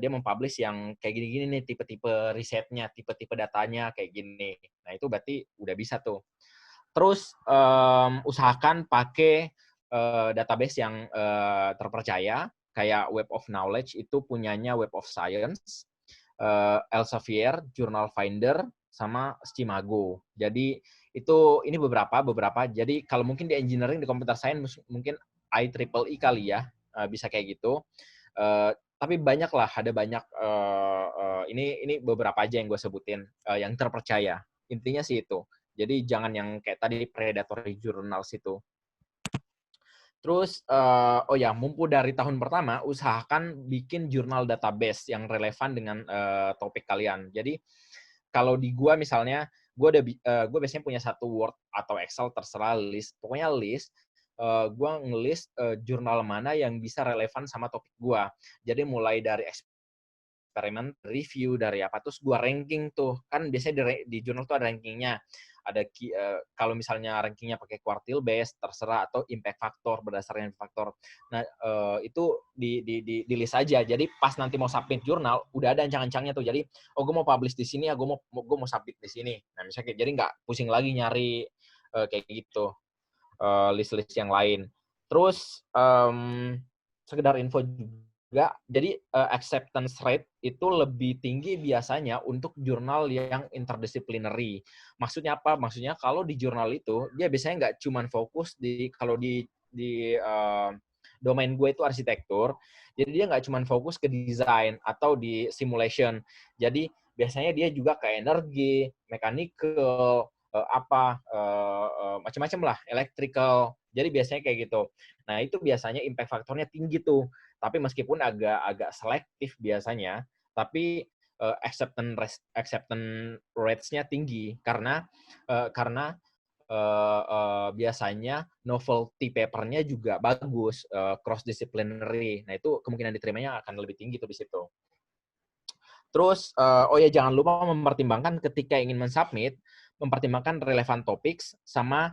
S3: dia mempublish yang kayak gini-gini nih, tipe-tipe risetnya, tipe-tipe datanya kayak gini. Nah itu berarti udah bisa tuh. Terus usahakan pakai database yang terpercaya, kayak Web of Knowledge itu punyanya Web of Science, Elsevier, Journal Finder, sama Stimago. Jadi ini beberapa. Jadi kalau mungkin di engineering, di computer science mungkin IEEE kali ya, bisa kayak gitu. tapi banyak lah, ada banyak, ini beberapa aja yang gue sebutin, yang terpercaya. Intinya sih itu. Jadi jangan yang kayak tadi predatory journals itu. Terus, oh ya, mumpung dari tahun pertama, usahakan bikin jurnal database yang relevan dengan topik kalian. Jadi, kalau di gua misalnya, gua biasanya punya satu Word atau Excel, terserah list. Pokoknya list, gua nge-list jurnal mana yang bisa relevan sama topik gua. Jadi mulai dari eksperimen, review, dari apa, terus gua ranking tuh. Kan biasanya di jurnal tuh ada rankingnya. Ada kalau misalnya rankingnya pakai quartile base, terserah, atau impact factor, berdasarkan impact factor. Nah, itu di list aja. Jadi pas nanti mau submit jurnal, udah ada ancang-ancangnya tuh. Jadi, oh gue mau publish di sini, ya gue mau submit di sini. Nah, misalnya jadi nggak pusing lagi nyari kayak gitu, list-list yang lain. Terus, sekedar info juga, jadi acceptance rate itu lebih tinggi biasanya untuk jurnal yang interdisciplinary. Maksudnya apa? Maksudnya kalau di jurnal itu, dia biasanya nggak cuma fokus kalau di domain gue itu arsitektur, jadi dia nggak cuma fokus ke desain atau di simulation. Jadi biasanya dia juga ke energi, mechanical, macam-macam lah, electrical. Jadi biasanya kayak gitu. Nah, itu biasanya impact faktornya tinggi tuh. Tapi meskipun agak selektif biasanya, tapi acceptance rates-nya tinggi karena biasanya novelty paper-nya juga bagus, cross disciplinary. Nah, itu kemungkinan diterimanya akan lebih tinggi tuh di situ. Terus, oh ya, jangan lupa mempertimbangkan ketika ingin mensubmit, mempertimbangkan relevant topics sama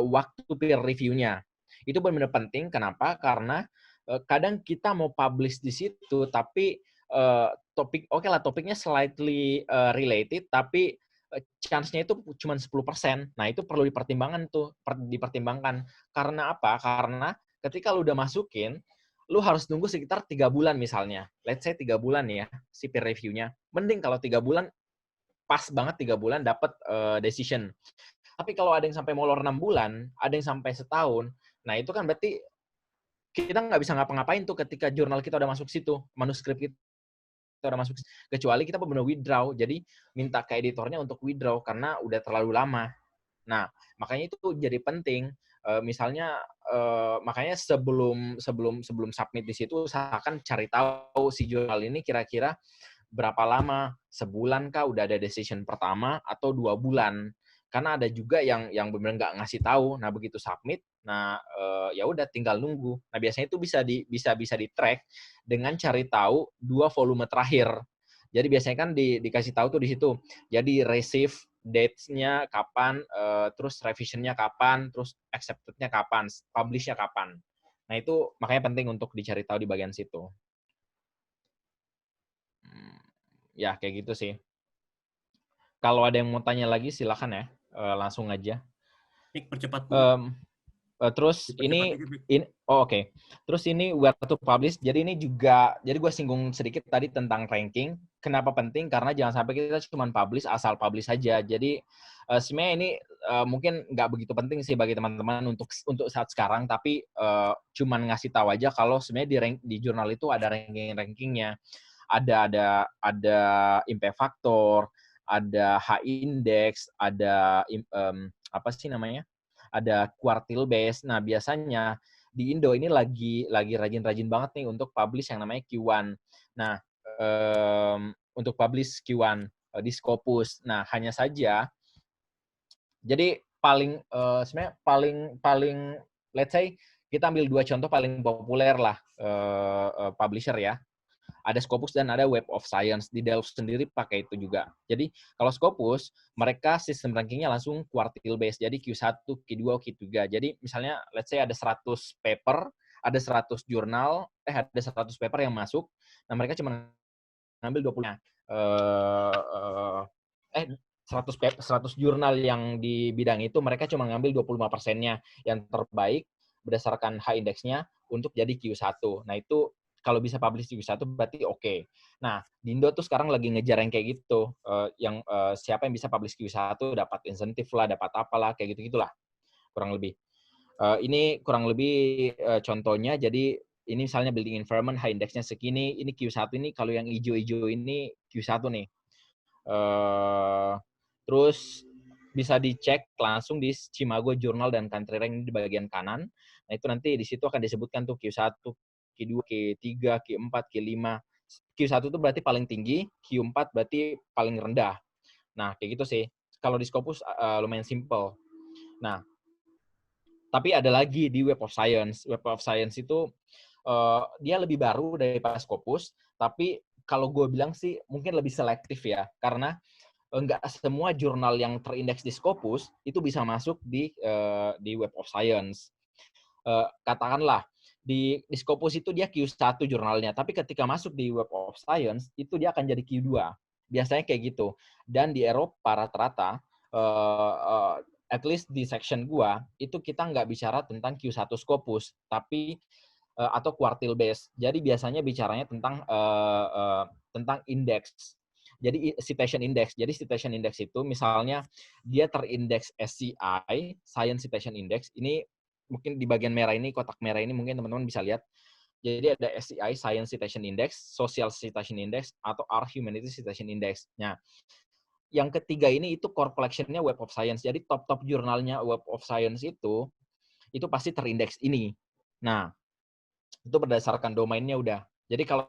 S3: waktu peer review-nya. Itu benar-benar penting. Kenapa? Karena kadang kita mau publish di situ, tapi topiknya slightly related, tapi chance-nya itu cuma 10%. Nah, itu perlu dipertimbangkan. Karena apa? Karena ketika lu udah masukin, lu harus nunggu sekitar 3 bulan misalnya. Let's say 3 bulan ya, si peer review-nya. Mending kalau 3 bulan, pas banget 3 bulan dapat decision. Tapi kalau ada yang sampai molor 6 bulan, ada yang sampai setahun, nah itu kan berarti kita nggak bisa ngapa-ngapain tuh ketika jurnal kita udah masuk situ, manuskrip kita udah masuk, kecuali kita benar-benar withdraw. Jadi minta ke editornya untuk withdraw karena udah terlalu lama. Nah, makanya itu jadi penting. Misalnya, makanya sebelum submit di situ, usahakan cari tahu si jurnal ini kira-kira berapa lama, sebulan kah udah ada decision pertama atau 2 bulan. Karena ada juga yang benar-benar nggak ngasih tahu. Nah, begitu submit, nah ya udah tinggal nunggu. Nah, biasanya itu bisa di-track dengan cari tahu 2 volume terakhir. Jadi biasanya kan dikasih tahu tuh di situ. Jadi receive dates-nya kapan, terus revision-nya kapan, terus accepted-nya kapan, publish-nya kapan. Nah, itu makanya penting untuk dicari tahu di bagian situ. Ya, kayak gitu sih. Kalau ada yang mau tanya lagi, silakan ya. Langsung aja.
S1: Nick, percepat.
S3: Terus oke. Terus ini where to publish. Jadi ini juga, jadi gue singgung sedikit tadi tentang ranking. Kenapa penting? Karena jangan sampai kita cuma asal publish saja. Jadi sebenarnya ini mungkin nggak begitu penting sih bagi teman-teman untuk saat sekarang, tapi cuman ngasih tahu aja kalau sebenarnya di jurnal itu ada rankingnya. Ada impact factor, ada H-index, ada apa sih namanya? Ada quartile base. Nah, biasanya di Indo ini lagi rajin-rajin banget nih untuk publish yang namanya Q1. Nah, untuk publish Q1 di Scopus. Nah, hanya saja jadi sebenarnya paling let's say kita ambil 2 contoh paling populer lah publisher ya. Ada Scopus dan ada Web of Science. Di Delft sendiri pakai itu juga. Jadi kalau Scopus, mereka sistem rankingnya langsung quartile base. Jadi Q1, Q2, Q3. Jadi misalnya let's say ada 100 paper, ada 100 jurnal, ada 100 paper yang masuk. Nah, mereka cuma ngambil 20-nya. 100 jurnal yang di bidang itu, mereka cuma ngambil 25%-nya. Yang terbaik berdasarkan H-index-nya untuk jadi Q1. Nah, itu kalau bisa publish di Q1 berarti oke. Nah, di Indo tuh sekarang lagi ngejar yang kayak gitu. Siapa yang bisa publish Q1 dapat insentif lah, dapat apalah, kayak gitu-gitulah. Kurang lebih. Ini kurang lebih contohnya. Jadi ini misalnya building environment high indexnya segini, ini Q1 ini kalau yang hijau-hijau ini Q1 nih. Terus bisa dicek langsung di Chimago Journal dan Country Rank di bagian kanan. Nah, itu nanti di situ akan disebutkan tuh Q1, Q2, Q3, Q4, Q5. Q1 itu berarti paling tinggi, Q4 berarti paling rendah. Nah, kayak gitu sih. Kalau di Scopus lumayan simple. Nah, tapi ada lagi di Web of Science. Web of Science itu dia lebih baru daripada Scopus, tapi kalau gue bilang sih mungkin lebih selektif ya, karena nggak semua jurnal yang terindeks di Scopus itu bisa masuk di Web of Science. Katakanlah di Scopus itu dia Q1 jurnalnya, tapi ketika masuk di Web of Science itu dia akan jadi Q2. Biasanya kayak gitu. Dan di Eropa rata-rata at least di section gua itu kita nggak bicara tentang Q1 Scopus, tapi atau quartile base. Jadi biasanya bicaranya tentang indeks. Jadi citation index. Jadi citation index itu misalnya dia terindeks SCI, Science Citation Index. Ini mungkin di bagian merah ini, kotak merah ini mungkin teman-teman bisa lihat. Jadi ada SCI, Science Citation Index, Social Citation Index, atau R Humanity Citation Index. Nah, yang ketiga ini itu core collection-nya Web of Science. Jadi top-top jurnalnya Web of Science itu pasti terindeks ini. Nah, itu berdasarkan domainnya udah. Jadi kalau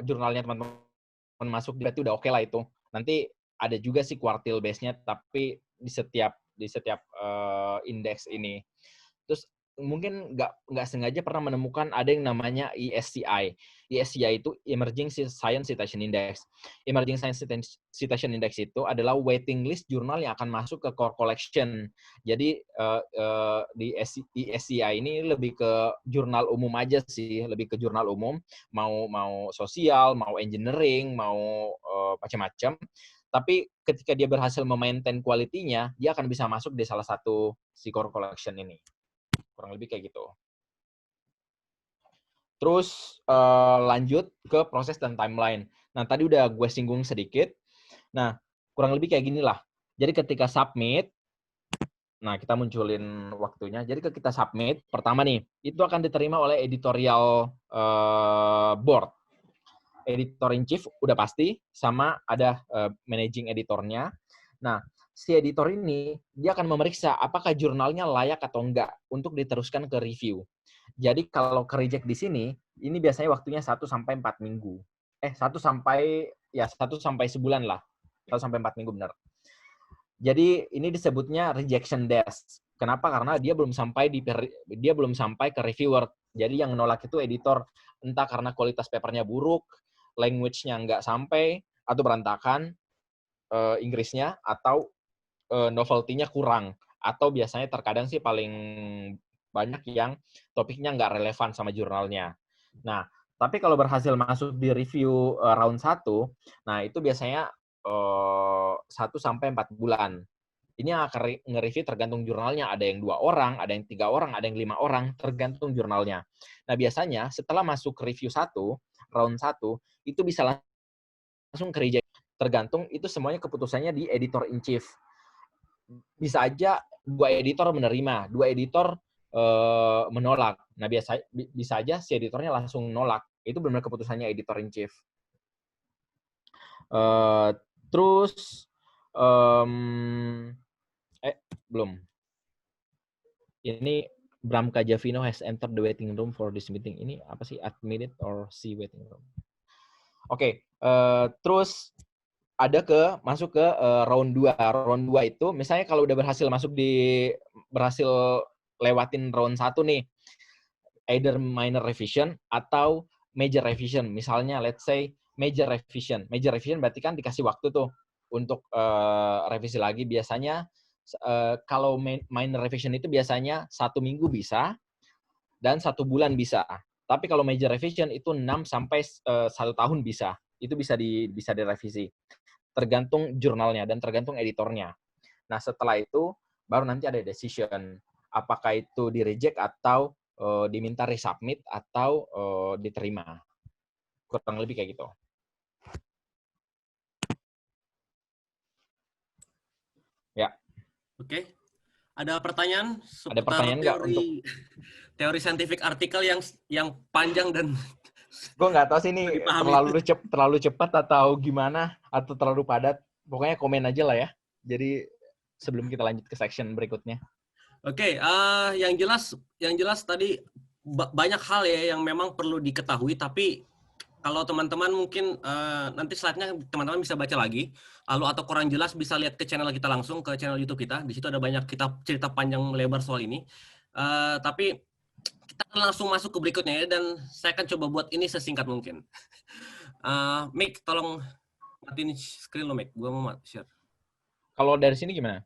S3: jurnalnya teman-teman masuk berarti udah oke lah itu. Nanti ada juga sih quartile base-nya, tapi di setiap indeks ini. Terus mungkin nggak sengaja pernah menemukan ada yang namanya ESCI. ESCI itu Emerging Science Citation Index. Emerging Science Citation Index itu adalah waiting list jurnal yang akan masuk ke core collection. Jadi di ESCI ini lebih ke jurnal umum aja sih, lebih ke jurnal umum, mau sosial, mau engineering, mau macam-macam. Tapi ketika dia berhasil memaintain quality-nya, dia akan bisa masuk di salah satu si core collection ini. Kurang lebih kayak gitu. Terus lanjut ke proses dan timeline. Nah, tadi udah gue singgung sedikit. Nah, kurang lebih kayak gini lah. Jadi ketika submit, nah kita munculin waktunya. Jadi ketika kita submit, pertama nih, itu akan diterima oleh editorial board. Editor in chief udah pasti, sama ada managing editornya. Nah, si editor ini dia akan memeriksa apakah jurnalnya layak atau enggak untuk diteruskan ke review. Jadi kalau ke reject di sini, ini biasanya waktunya 1 sampai 4 minggu. 1 sampai sebulan lah. 1 sampai 4 minggu benar. Jadi ini disebutnya rejection desk. Kenapa? Karena dia belum sampai ke reviewer. Jadi yang menolak itu editor, entah karena kualitas papernya buruk, language-nya nggak sampai, atau berantakan Inggrisnya, atau novelty-nya kurang. Atau biasanya terkadang sih paling banyak yang topiknya nggak relevan sama jurnalnya. Nah, tapi kalau berhasil masuk di review round 1, nah itu biasanya 1 sampai 4 bulan. Ini yang akan nge-review tergantung jurnalnya. Ada yang 2 orang, ada yang 3 orang, ada yang 5 orang, tergantung jurnalnya. Nah, biasanya setelah masuk review 1, round 1, itu bisa langsung ke reject. Tergantung, itu semuanya keputusannya di editor in chief. Bisa aja 2 editor menerima, 2 editor menolak. Nah, bisa aja si editornya langsung nolak. Itu benar keputusannya editor in chief. Terus belum. Ini Bramka Javino has entered the waiting room for this meeting. Ini apa sih? Admitted or see waiting room? Oke, terus ada masuk ke round 2. Round 2 itu misalnya kalau udah berhasil lewatin round 1 nih, either minor revision atau major revision. Misalnya let's say major revision. Major revision berarti kan dikasih waktu tuh untuk revisi lagi. Biasanya kalau minor revision itu biasanya 1 minggu bisa dan 1 bulan bisa. Tapi kalau major revision itu 6 sampai 1 tahun bisa. Itu bisa direvisi. Tergantung jurnalnya dan tergantung editornya. Nah, setelah itu baru nanti ada decision. Apakah itu di-reject atau diminta resubmit atau diterima. Kurang lebih kayak gitu. Ya.
S1: Oke. Ada pertanyaan
S3: Ada pertanyaan nggak untuk
S1: teori scientific artikel yang panjang dan
S3: Gue nggak tahu sih ini
S1: dipahami.
S3: terlalu cepat atau gimana, atau terlalu padat. Pokoknya komen aja lah ya. Jadi sebelum kita lanjut ke section berikutnya.
S1: Oke, yang jelas tadi banyak hal ya yang memang perlu diketahui, tapi kalau teman-teman mungkin nanti slide-nya teman-teman bisa baca lagi, lalu atau kurang jelas bisa lihat ke channel kita langsung, ke channel YouTube kita. Di situ ada banyak kita cerita panjang lebar soal ini. Tapi kita akan langsung masuk ke berikutnya ya, dan saya akan coba buat ini sesingkat mungkin. Mick, tolong matiin screen lo, Mick. Gua mau share.
S3: Kalau dari sini gimana?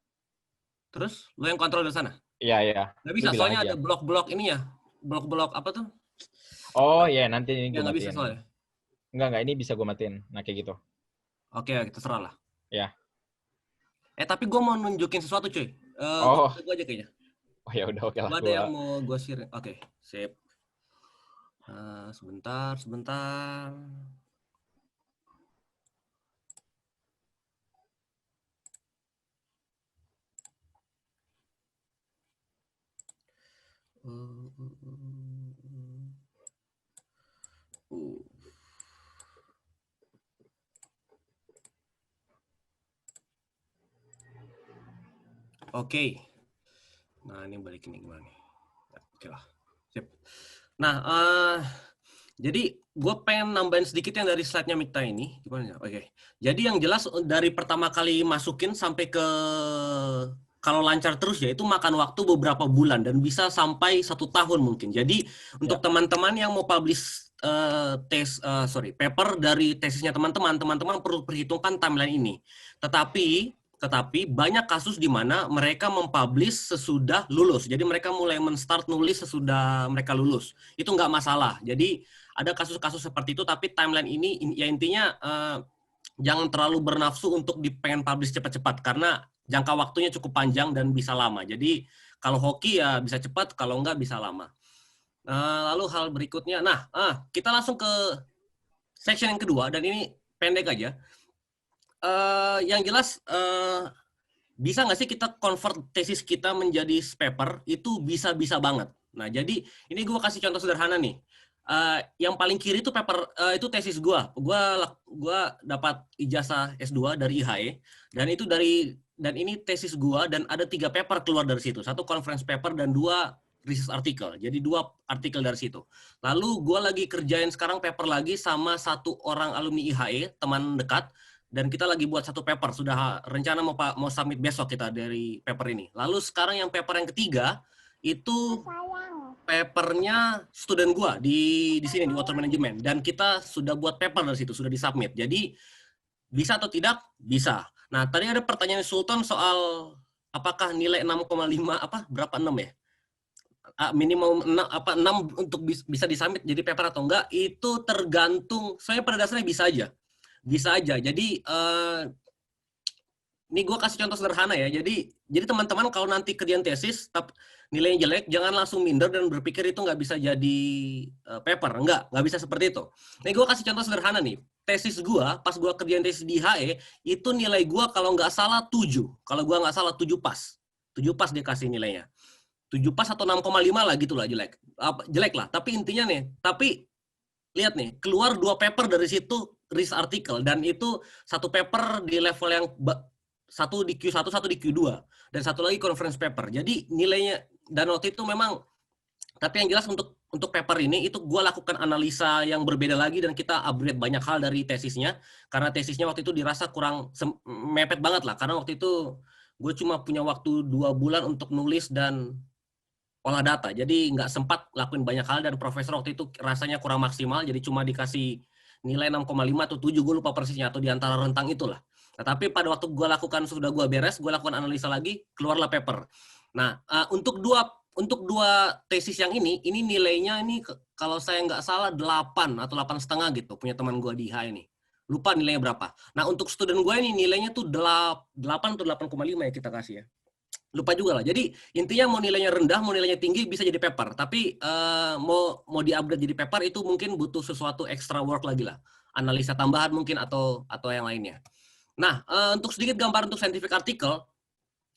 S1: Terus, lo yang kontrol dari sana?
S3: Iya.
S1: Nggak bisa, soalnya ada blok-blok ini ya. Blok-blok apa tuh?
S3: Oh iya, nanti ini gue
S1: Ya, nggak
S3: matiin.
S1: bisa soalnya.
S3: Enggak, ini bisa gue matiin. Nah, kayak gitu.
S1: Oke, terserah lah.
S3: Ya.
S1: Tapi gue mau nunjukin sesuatu, cuy. Gue aja kayaknya.
S3: Oh ya udah, oke lah.
S1: Ada yang mau gue share. Oke, sip. Sebentar. Oke. Nah, ini balik ini gimana nih? Oke lah. Sip. Nah, jadi gue pengen nambahin sedikit yang dari slide-nya Mikta ini. Gimana ya? Oke. Jadi yang jelas dari pertama kali masukin sampai ke kalau lancar terus ya itu makan waktu beberapa bulan dan bisa sampai 1 tahun mungkin. Jadi untuk teman-teman yang mau publish paper dari tesisnya teman-teman perlu perhitungkan timeline ini. Tetapi banyak kasus di mana mereka mempublish sesudah lulus. Jadi mereka mulai men-start nulis sesudah mereka lulus. Itu nggak masalah. Jadi ada kasus-kasus seperti itu, tapi timeline ini ya intinya jangan terlalu bernafsu untuk pengen publish cepat-cepat karena jangka waktunya cukup panjang dan bisa lama. Jadi kalau hoki ya bisa cepat, kalau nggak bisa lama. Lalu hal berikutnya, kita langsung ke section yang kedua dan ini pendek aja. Yang jelas bisa nggak sih kita convert tesis kita menjadi paper? Itu bisa banget. Nah, jadi ini gue kasih contoh sederhana nih. Yang paling kiri itu paper itu tesis gue. Gue dapat ijazah S2 dari IHE dan ini tesis gue dan ada 3 paper keluar dari situ. 1 conference paper dan 2 research article. Jadi 2 artikel dari situ. Lalu gue lagi kerjain sekarang paper lagi sama 1 orang alumni IHE, teman dekat. Dan kita lagi buat 1 paper, sudah rencana mau submit besok kita dari paper ini. Lalu sekarang yang paper yang ketiga, itu papernya student gua di sini, di water management. Dan kita sudah buat paper dari situ, sudah disubmit. Jadi, bisa atau tidak? Bisa. Nah, tadi ada pertanyaan Sultan soal apakah nilai 6,5, berapa 6 ya? Minimum 6 untuk bisa disubmit jadi paper atau enggak, itu tergantung, soalnya pada dasarnya bisa aja. Jadi ini gue kasih contoh sederhana ya. Jadi teman-teman kalau nanti kerjaan tesis nilainya jelek, jangan langsung minder dan berpikir itu nggak bisa jadi paper. Nggak bisa seperti itu. Ini gue kasih contoh sederhana nih. Tesis gue, pas gue kerjaan tesis di HE, itu nilai gue kalau nggak salah 7. Kalau gue nggak salah 7 pas. 7 pas dia kasih nilainya. 7 pas atau 6,5 lah gitu lah jelek. Jelek lah. Tapi intinya nih, lihat nih, keluar 2 paper dari situ research article dan itu 1 paper di level yang 1 di Q1, 1 di Q2 dan 1 lagi conference paper. Jadi nilainya dan waktu itu memang, tapi yang jelas untuk paper ini itu gue lakukan analisa yang berbeda lagi dan kita upgrade banyak hal dari tesisnya karena tesisnya waktu itu dirasa kurang mepet banget lah karena waktu itu gue cuma punya waktu 2 bulan untuk nulis dan olah data. Jadi nggak sempat lakuin banyak hal dan profesor waktu itu rasanya kurang maksimal jadi cuma dikasih nilai 6,5 atau 7, gue lupa persisnya, atau di antara rentang itulah. Nah, tapi pada waktu gue lakukan, sudah gue beres, gue lakukan analisa lagi, keluarlah paper. Nah, untuk dua tesis yang ini nilainya ini kalau saya nggak salah 8 atau 8,5 gitu, punya teman gue di IHE ini. Lupa nilainya berapa. Nah, untuk student gue ini nilainya tuh 8 atau 8,5 ya kita kasih ya. Lupa juga lah. Jadi intinya mau nilainya rendah, mau nilainya tinggi bisa jadi paper. Tapi mau di-upgrade jadi paper itu mungkin butuh sesuatu extra work lagi lah. Analisa tambahan mungkin atau yang lainnya. Nah, untuk sedikit gambar untuk scientific article,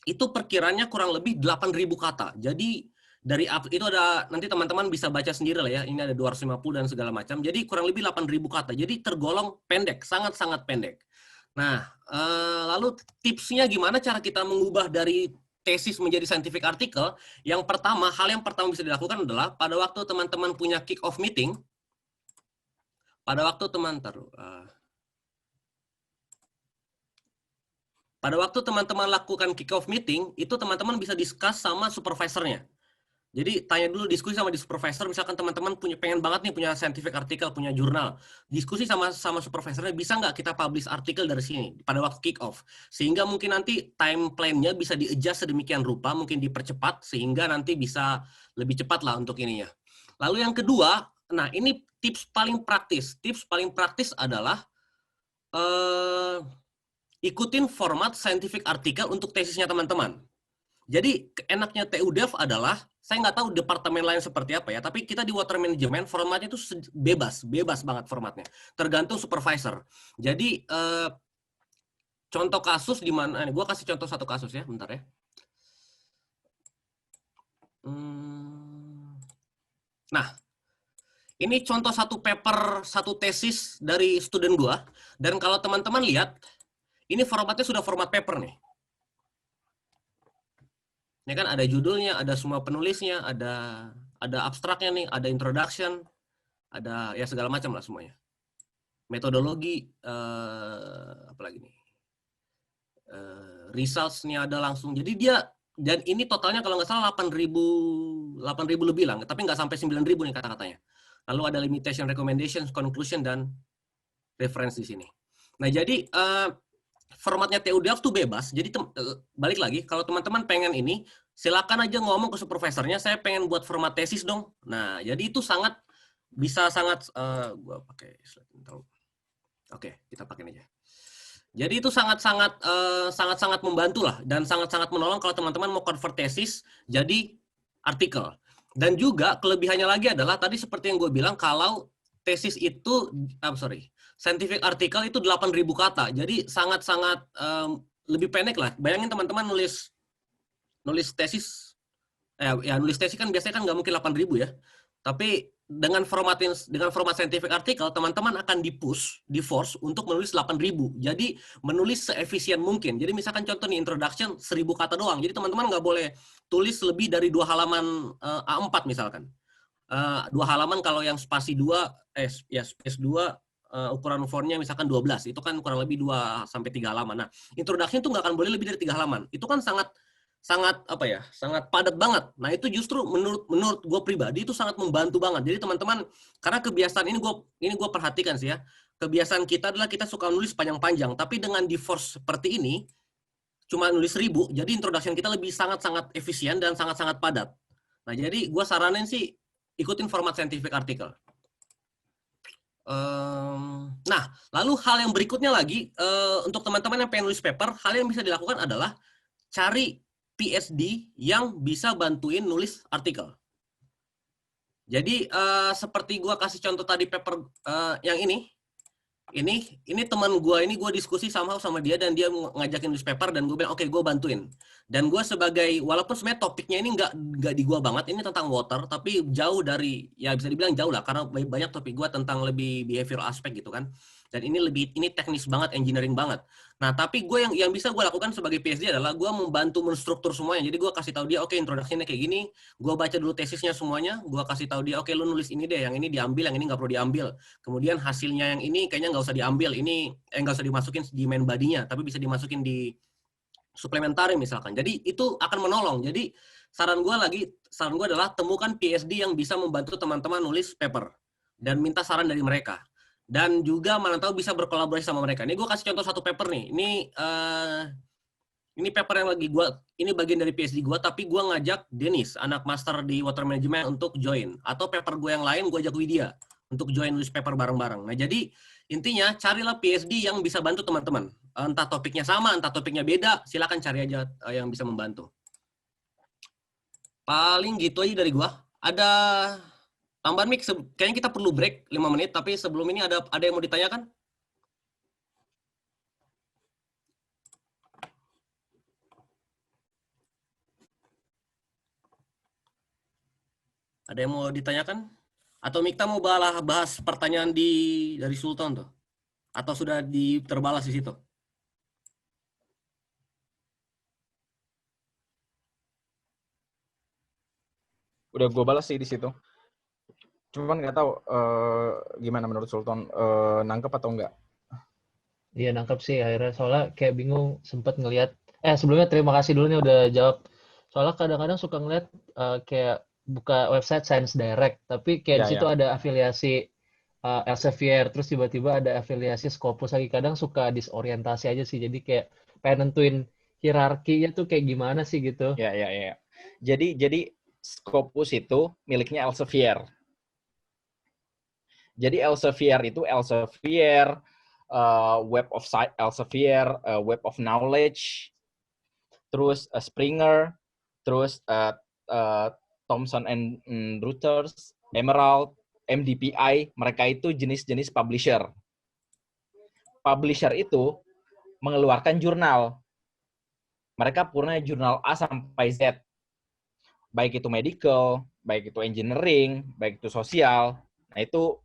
S1: itu perkiranya kurang lebih 8.000 kata. Jadi itu ada, nanti teman-teman bisa baca sendiri lah ya. Ini ada 250 dan segala macam. Jadi kurang lebih 8.000 kata. Jadi tergolong pendek, sangat-sangat pendek. Nah, lalu tipsnya gimana cara kita mengubah dari tesis menjadi scientific article? Yang pertama, hal yang pertama bisa dilakukan adalah pada waktu teman-teman punya kick off meeting, pada waktu teman-teman lakukan kick off meeting, itu teman-teman bisa discuss sama supervisornya. Jadi tanya dulu, diskusi sama di supervisor, misalkan teman-teman pengen banget nih punya scientific article, punya jurnal. Diskusi sama supervisornya, bisa nggak kita publish artikel dari sini pada waktu kick off. Sehingga mungkin nanti time plan-nya bisa di-adjust sedemikian rupa, mungkin dipercepat, sehingga nanti bisa lebih cepat lah untuk ininya. Lalu yang kedua, nah ini tips paling praktis. Tips paling praktis adalah ikutin format scientific article untuk tesisnya teman-teman. Jadi enaknya TU Dev adalah, saya nggak tahu departemen lain seperti apa ya, tapi kita di water management formatnya itu bebas banget formatnya. Tergantung supervisor. Jadi contoh kasus di mana, gue kasih contoh satu kasus ya, bentar ya. Nah, ini contoh satu paper, satu tesis dari student gue. Dan kalau teman-teman lihat, ini formatnya sudah format paper nih. Ini kan ada judulnya, ada semua penulisnya, ada abstraknya nih, ada introduction, ada ya segala macam lah semuanya. Metodologi, apalagi nih, results-nya ada langsung. Jadi dia, dan ini totalnya kalau nggak salah 8.000 lebih lah, tapi nggak sampai 9.000 nih kata-katanya. Lalu ada limitation, recommendations, conclusion, dan reference di sini. Nah jadi formatnya TU-Delft tuh bebas, jadi balik lagi, kalau teman-teman pengen ini, silakan aja ngomong ke supervisornya, saya pengen buat format tesis dong. Nah, jadi itu bisa sangat, gua pakai slide intro. Oke, kita pakai aja. Jadi itu sangat-sangat membantu lah, dan sangat-sangat menolong kalau teman-teman mau convert tesis jadi artikel. Dan juga kelebihannya lagi adalah, tadi seperti yang gue bilang, kalau tesis itu, scientific article itu 8.000 kata, jadi sangat-sangat lebih pendek lah. Bayangin teman-teman nulis tesis, nulis tesis kan biasanya kan nggak mungkin 8.000 ya. Tapi dengan format scientific article, teman-teman akan di-force untuk menulis 8.000. Jadi menulis seefisien mungkin. Jadi misalkan contoh nih introduction 1.000 kata doang. Jadi teman-teman nggak boleh tulis lebih dari 2 halaman A4 misalkan. 2 halaman kalau yang spasi 2, space 2, ukuran fontnya misalkan 12, itu kan kurang lebih 2 sampai 3 halaman. Nah, introduction itu nggak akan boleh lebih dari 3 halaman. Itu kan sangat padat banget. Nah, itu justru menurut gue pribadi itu sangat membantu banget. Jadi teman-teman, karena kebiasaan ini gue perhatikan sih ya. Kebiasaan kita adalah kita suka nulis panjang-panjang, tapi dengan di-force seperti ini cuma nulis 1.000, jadi introduction kita lebih sangat-sangat efisien dan sangat-sangat padat. Nah, jadi gue saranin sih ikutin format scientific article. Nah, lalu hal yang berikutnya lagi, untuk teman-teman yang pengen nulis paper, hal yang bisa dilakukan adalah cari PhD yang bisa bantuin nulis artikel. Jadi, seperti gue kasih contoh tadi paper yang ini teman gue, ini gue diskusi sama dia, dan dia ngajakin nulis paper, dan gue bilang, oke, gue bantuin. Dan gue sebagai, walaupun sebenarnya topiknya ini nggak di gue banget, ini tentang water, tapi jauh dari, ya bisa dibilang jauh lah, karena banyak topik gue tentang lebih behavioral aspek gitu kan. Dan ini teknis banget, engineering banget. Nah, tapi gue yang bisa gue lakukan sebagai PhD adalah gue membantu menstruktur semuanya. Jadi gue kasih tahu dia, oke, introduction-nya kayak gini, gue baca dulu tesisnya semuanya, gue kasih tahu dia, oke, lu nulis ini deh, yang ini diambil, yang ini nggak perlu diambil. Kemudian hasilnya yang ini kayaknya nggak usah diambil, ini nggak usah dimasukin di main body-nya, tapi bisa dimasukin di suplementari misalkan. Jadi itu akan menolong. Jadi saran gue adalah temukan PhD yang bisa membantu teman-teman nulis paper dan minta saran dari mereka. Dan juga mana tahu bisa berkolaborasi sama mereka. Ini gue kasih contoh satu paper nih. Ini paper yang lagi ini bagian dari PhD gue, tapi gue ngajak Dennis, anak master di water management, untuk join. Atau paper gue yang lain, gue ajak Widya untuk join nulis paper bareng-bareng. Nah, jadi intinya carilah PhD yang bisa bantu teman-teman. Entah topiknya sama, entah topiknya beda, silakan cari aja yang bisa membantu. Paling gitu aja dari gue. Ada tambahan mic, kayaknya kita perlu break 5 menit, tapi sebelum ini ada yang mau ditanyakan? Ada yang mau ditanyakan? Atau Mikta mau bahas pertanyaan dari Sultan tuh? Atau sudah terbalas di situ?
S3: Udah gue balas sih di situ. Cuman nggak tahu gimana menurut Sultan, nangkep atau enggak.
S5: Iya nangkep sih akhirnya soalnya kayak bingung sempet ngelihat sebelumnya terima kasih dulu nih udah jawab. Soalnya kadang-kadang suka ngeliat kayak buka website Science Direct tapi kayak di
S3: Ya,
S5: situ
S3: ya.
S5: ada afiliasi Elsevier terus tiba-tiba ada afiliasi Scopus lagi kadang suka disorientasi aja sih jadi kayak pengen nentuin hierarkinya tuh kayak gimana sih gitu.
S3: Ya, ya, ya. Jadi Scopus itu miliknya Elsevier. Jadi Elsevier itu Web of Elsevier, Web of Knowledge, terus Springer, terus Thomson and Reuters, Emerald, MDPI, mereka itu jenis-jenis publisher. Publisher itu mengeluarkan jurnal. Mereka punya jurnal A sampai Z. Baik itu medical, baik itu engineering, baik itu sosial. Nah, itu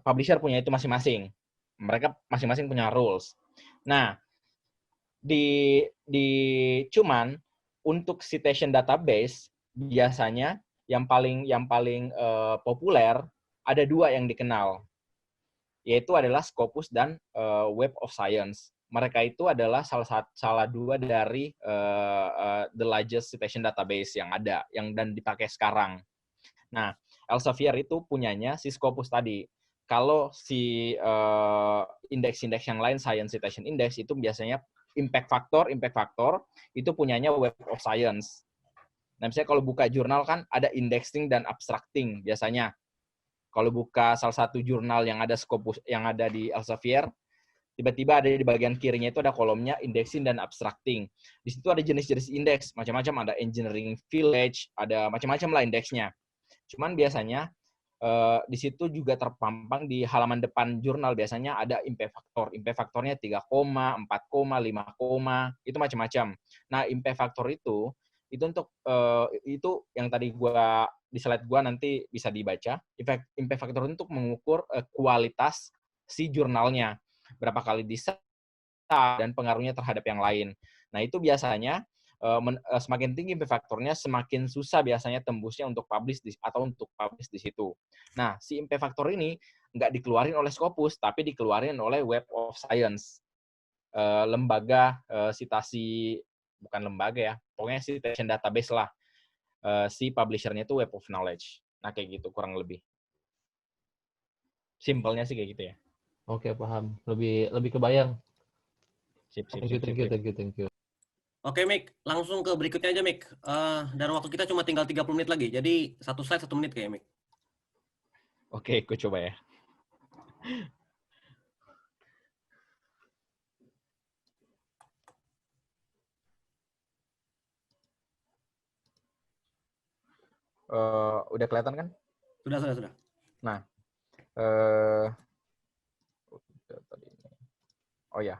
S3: publisher punya itu masing-masing. Mereka masing-masing punya rules. Nah, cuman untuk citation database biasanya yang paling populer ada dua yang dikenal, yaitu adalah Scopus dan Web of Science. Mereka itu adalah salah dua dari the largest citation database yang ada, dan dipakai sekarang. Nah, Elsevier itu punyanya si Scopus tadi. Kalau si indeks-indeks yang lain, Science Citation Index, itu biasanya impact factor itu punyanya Web of Science. Nah, misalnya kalau buka jurnal kan ada indexing dan abstracting biasanya. Kalau buka salah satu jurnal yang ada Scopus, yang ada di Elsevier, tiba-tiba ada di bagian kirinya itu ada kolomnya indexing dan abstracting. Di situ ada jenis-jenis indeks, macam-macam, ada engineering village, ada macam-macam lah indeksnya. Cuman biasanya di situ juga terpampang di halaman depan jurnal biasanya ada impact factor. Impact factornya 3, 4, 5, itu macam-macam. Nah, impact factor itu untuk itu yang tadi gua di slide gua nanti bisa dibaca. Impact factor untuk mengukur kualitas si jurnalnya. Berapa kali dan pengaruhnya terhadap yang lain. Nah, itu biasanya semakin tinggi impact faktornya, semakin susah biasanya tembusnya untuk publish di situ. Nah, si impact factor ini nggak dikeluarin oleh Scopus, tapi dikeluarin oleh Web of Science. Lembaga citasi, bukan lembaga ya, pokoknya citation database lah. Si publisher-nya itu Web of Knowledge. Nah, kayak gitu kurang lebih. Simpelnya sih kayak gitu ya.
S5: Oke paham lebih kebayang.
S3: Sip.
S5: Thank you.
S1: Oke, Mik. Langsung ke berikutnya aja, Mik. Dan waktu kita cuma tinggal 30 menit lagi. Jadi, satu slide 1 menit kayaknya, Mik.
S3: Oke, aku coba ya. Udah kelihatan kan?
S1: Sudah.
S3: Nah, oh ya.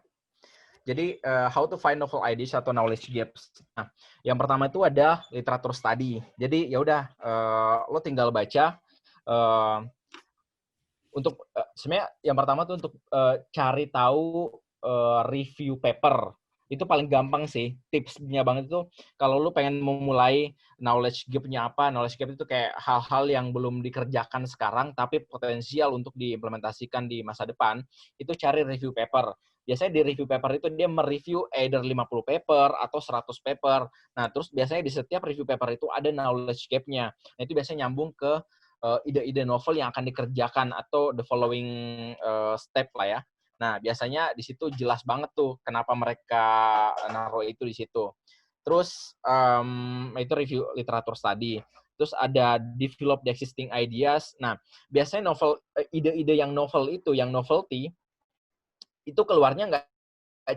S3: Jadi how to find novel ideas atau knowledge gaps. Nah, yang pertama itu ada literatur study. Jadi ya udah lo tinggal baca untuk sebenarnya yang pertama tuh untuk cari tahu review paper. Itu paling gampang sih. Tipsnya banget itu kalau lo pengen memulai knowledge gap-nya apa? Knowledge gap itu kayak hal-hal yang belum dikerjakan sekarang tapi potensial untuk diimplementasikan di masa depan. Itu cari review paper. Biasanya di review paper itu dia mereview either 50 paper atau 100 paper. Nah, terus biasanya di setiap review paper itu ada knowledge gap-nya. Nah, itu biasanya nyambung ke ide-ide novel yang akan dikerjakan atau the following step lah ya. Nah, biasanya di situ jelas banget tuh kenapa mereka naruh itu di situ. Terus itu review literatur study. Terus ada develop the existing ideas. Nah, biasanya ide-ide yang novel itu, yang novelty, itu keluarnya nggak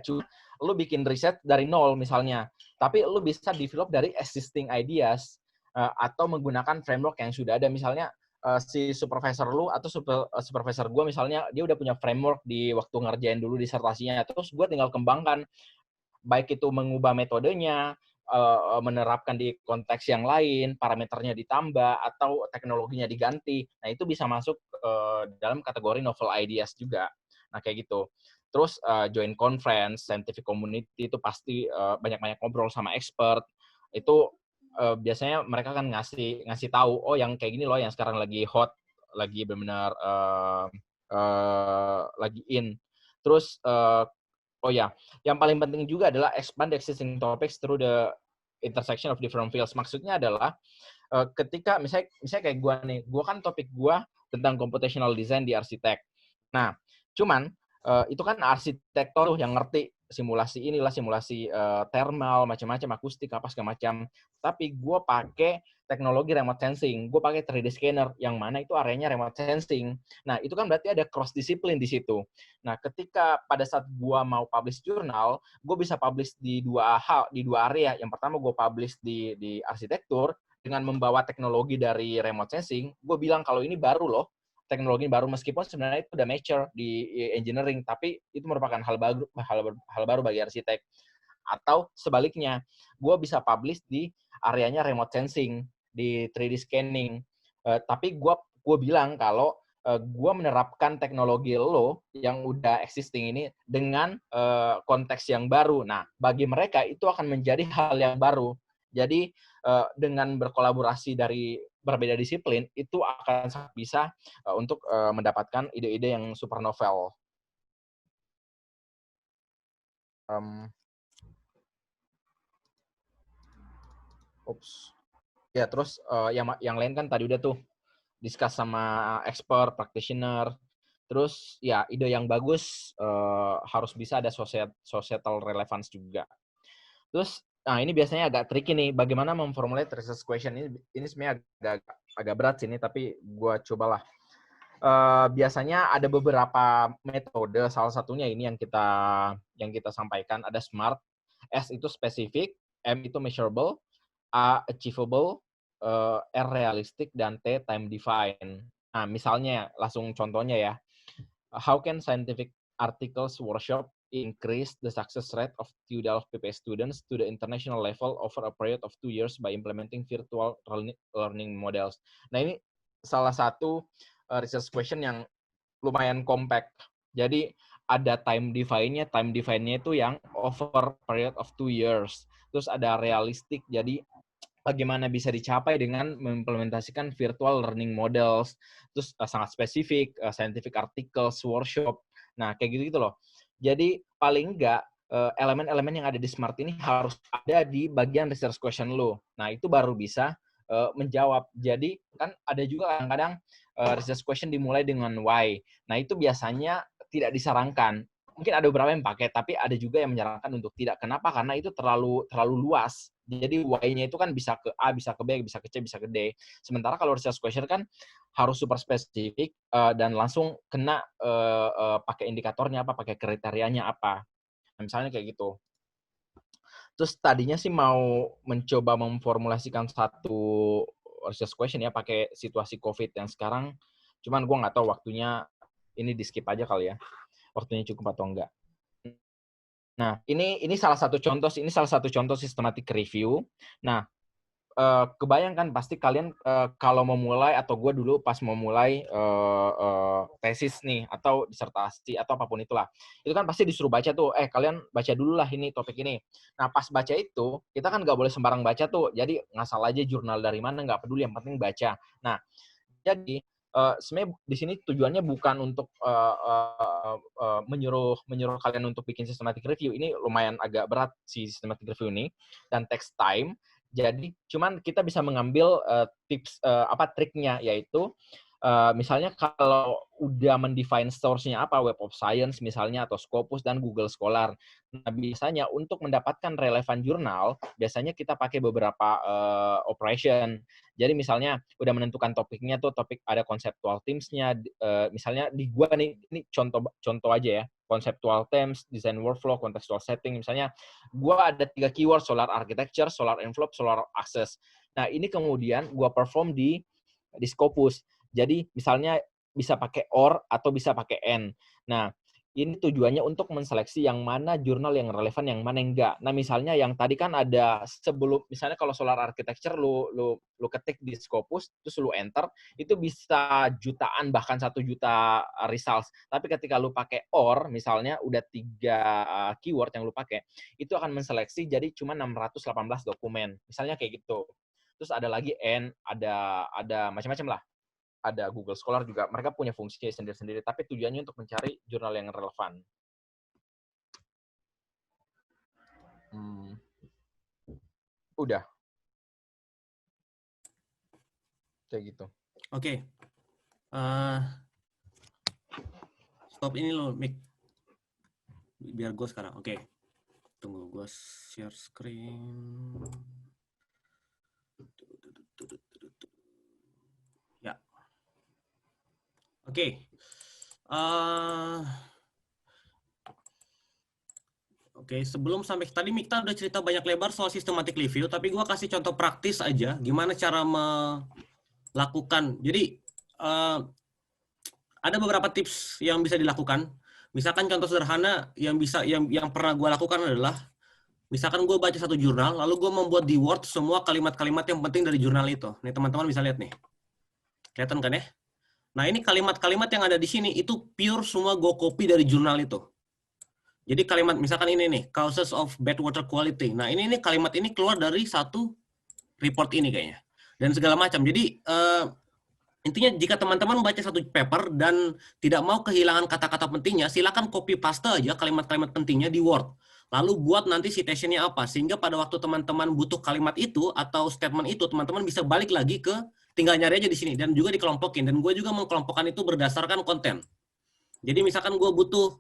S3: cuma lu bikin riset dari nol misalnya, tapi lu bisa develop dari existing ideas atau menggunakan framework yang sudah ada. Misalnya si supervisor lu atau supervisor gue misalnya, dia udah punya framework di waktu ngerjain dulu disertasinya, terus gue tinggal kembangkan, baik itu mengubah metodenya, menerapkan di konteks yang lain, parameternya ditambah atau teknologinya diganti. Nah, itu bisa masuk dalam kategori novel ideas juga. Nah, kayak gitu. Terus join conference, scientific community itu pasti banyak-banyak ngobrol sama expert. Itu biasanya mereka kan ngasih tahu, oh yang kayak gini loh yang sekarang lagi hot, lagi benar-benar lagi in. Terus oh ya, yang paling penting juga adalah expand the existing topics through the intersection of different fields. Maksudnya adalah ketika misalnya kayak gue nih, gue kan topik gue tentang computational design di arsitek. Nah, cuman itu kan arsitektur yang ngerti simulasi inilah, simulasi thermal, macam-macam, akustik, apa segala macam. Tapi gue pakai teknologi remote sensing, gue pakai 3D scanner, yang mana itu areanya remote sensing. Nah, itu kan berarti ada cross disiplin di situ. Nah, ketika pada saat gue mau publish jurnal, gue bisa publish di dua area. Yang pertama gue publish di arsitektur, dengan membawa teknologi dari remote sensing, gue bilang kalau ini baru loh, teknologi baru meskipun sebenarnya itu udah mature di engineering, tapi itu merupakan hal baru bagi arsitek. Atau sebaliknya, gue bisa publish di areanya remote sensing, di 3D scanning. Tapi gue bilang kalau gue menerapkan teknologi lo yang udah existing ini dengan konteks yang baru. Nah, bagi mereka itu akan menjadi hal yang baru. Jadi dengan berkolaborasi dari berbeda disiplin itu akan sangat bisa untuk mendapatkan ide-ide yang super novel. Ya, terus yang lain kan tadi udah tuh discuss sama expert, practitioner. Terus ya ide yang bagus harus bisa ada societal relevance juga. Terus nah ini biasanya agak tricky nih, bagaimana memformulate research question ini sebenarnya agak berat sih ini, tapi gue cobalah. Biasanya ada beberapa metode, salah satunya ini yang kita sampaikan, ada SMART. S itu specific, M itu measurable, A achievable, R realistic, dan T time define. Nah, misalnya langsung contohnya ya. How can scientific articles workshop increase the success rate of TU Delft PPS students to the international level over a period of 2 years by implementing virtual learning models. Nah, ini salah satu research question yang lumayan compact. Jadi ada time define-nya. Time define-nya itu yang over period of 2 years. Terus ada realistic, jadi bagaimana bisa dicapai dengan mengimplementasikan virtual learning models. Terus sangat spesifik, scientific articles, workshop. Nah, kayak gitu-gitu loh. Jadi paling enggak elemen-elemen yang ada di SMART ini harus ada di bagian research question lo. Nah, itu baru bisa menjawab. Jadi kan ada juga kadang-kadang research question dimulai dengan why. Nah, itu biasanya tidak disarankan. Mungkin ada beberapa yang pakai, tapi ada juga yang menyarankan untuk tidak. Kenapa? Karena itu terlalu luas. Jadi why-nya itu kan bisa ke A, bisa ke B, bisa ke C, bisa ke D. Sementara kalau research question kan harus super spesifik dan langsung kena pakai indikatornya apa, pakai kriterianya apa. Nah, misalnya kayak gitu. Terus tadinya sih mau mencoba memformulasikan satu research question ya pakai situasi COVID yang sekarang. Cuman gue nggak tahu waktunya, ini di skip aja kali ya. Waktunya cukup atau enggak. Nah, ini salah satu contoh systematic review. Nah, kebayangkan pasti kalian kalau mau mulai, atau gue dulu pas mau mulai tesis nih atau disertasi atau apapun itulah, itu kan pasti disuruh baca tuh, kalian baca dulu lah ini topik ini. Nah, pas baca itu kita kan nggak boleh sembarang baca tuh, jadi ngasal aja jurnal dari mana nggak peduli, yang penting baca. Nah, jadi sebenarnya di sini tujuannya bukan untuk menyuruh kalian untuk bikin systematic review. Ini lumayan agak berat si systematic review ini dan takes time. Jadi cuman kita bisa mengambil tips triknya, yaitu misalnya kalau udah mendefine source-nya apa, Web of Science misalnya, atau Scopus dan Google Scholar. Nah, biasanya untuk mendapatkan relevan jurnal, biasanya kita pakai beberapa operation. Jadi misalnya udah menentukan topiknya tuh, topik ada conceptual themes-nya, misalnya di gua nih, ini contoh aja ya, conceptual themes, design workflow, contextual setting, misalnya gua ada 3 keyword, solar architecture, solar envelope, solar access. Nah, ini kemudian gua perform di Scopus. Jadi misalnya bisa pakai OR atau bisa pakai N. Nah, Ini tujuannya untuk menseleksi yang mana jurnal yang relevan, yang mana yang enggak. Nah, misalnya yang tadi kan ada sebelum, misalnya kalau solar architecture lu ketik di Scopus, terus lu enter, itu bisa jutaan, bahkan 1 juta results. Tapi ketika lu pakai OR, misalnya udah 3 keyword yang lu pakai, itu akan menseleksi jadi cuma 618 dokumen. Misalnya kayak gitu. Terus ada lagi N, ada macam-macam lah. Ada Google Scholar juga, mereka punya fungsi sendiri-sendiri, tapi tujuannya untuk mencari jurnal yang relevan. Udah. Kayak gitu.
S1: Oke. Stop ini loh, Mic. Biar gue sekarang. Oke. Tunggu, gue share screen. Ya. Oke. Oke, sebelum sampai tadi Mikta udah cerita banyak lebar soal systematic review, tapi gue kasih contoh praktis aja gimana cara melakukan. Jadi ada beberapa tips yang bisa dilakukan. Misalkan contoh sederhana yang pernah gue lakukan adalah, misalkan gue baca satu jurnal, lalu gue membuat di Word semua kalimat-kalimat yang penting dari jurnal itu. Nih teman-teman bisa lihat nih, kelihatan kan ya? Nah ini kalimat-kalimat yang ada di sini itu pure semua gue copy dari jurnal itu. Jadi kalimat misalkan ini nih, causes of bad water quality. Nah ini kalimat ini keluar dari satu report ini kayaknya. Dan segala macam. Jadi intinya jika teman-teman membaca satu paper dan tidak mau kehilangan kata-kata pentingnya, silakan copy paste aja kalimat-kalimat pentingnya di Word. Lalu buat nanti citation-nya apa. Sehingga pada waktu teman-teman butuh kalimat itu atau statement itu, teman-teman bisa balik lagi ke, tinggal nyari aja di sini. Dan juga dikelompokin. Dan gue juga mengkelompokkan itu berdasarkan konten. Jadi misalkan gue butuh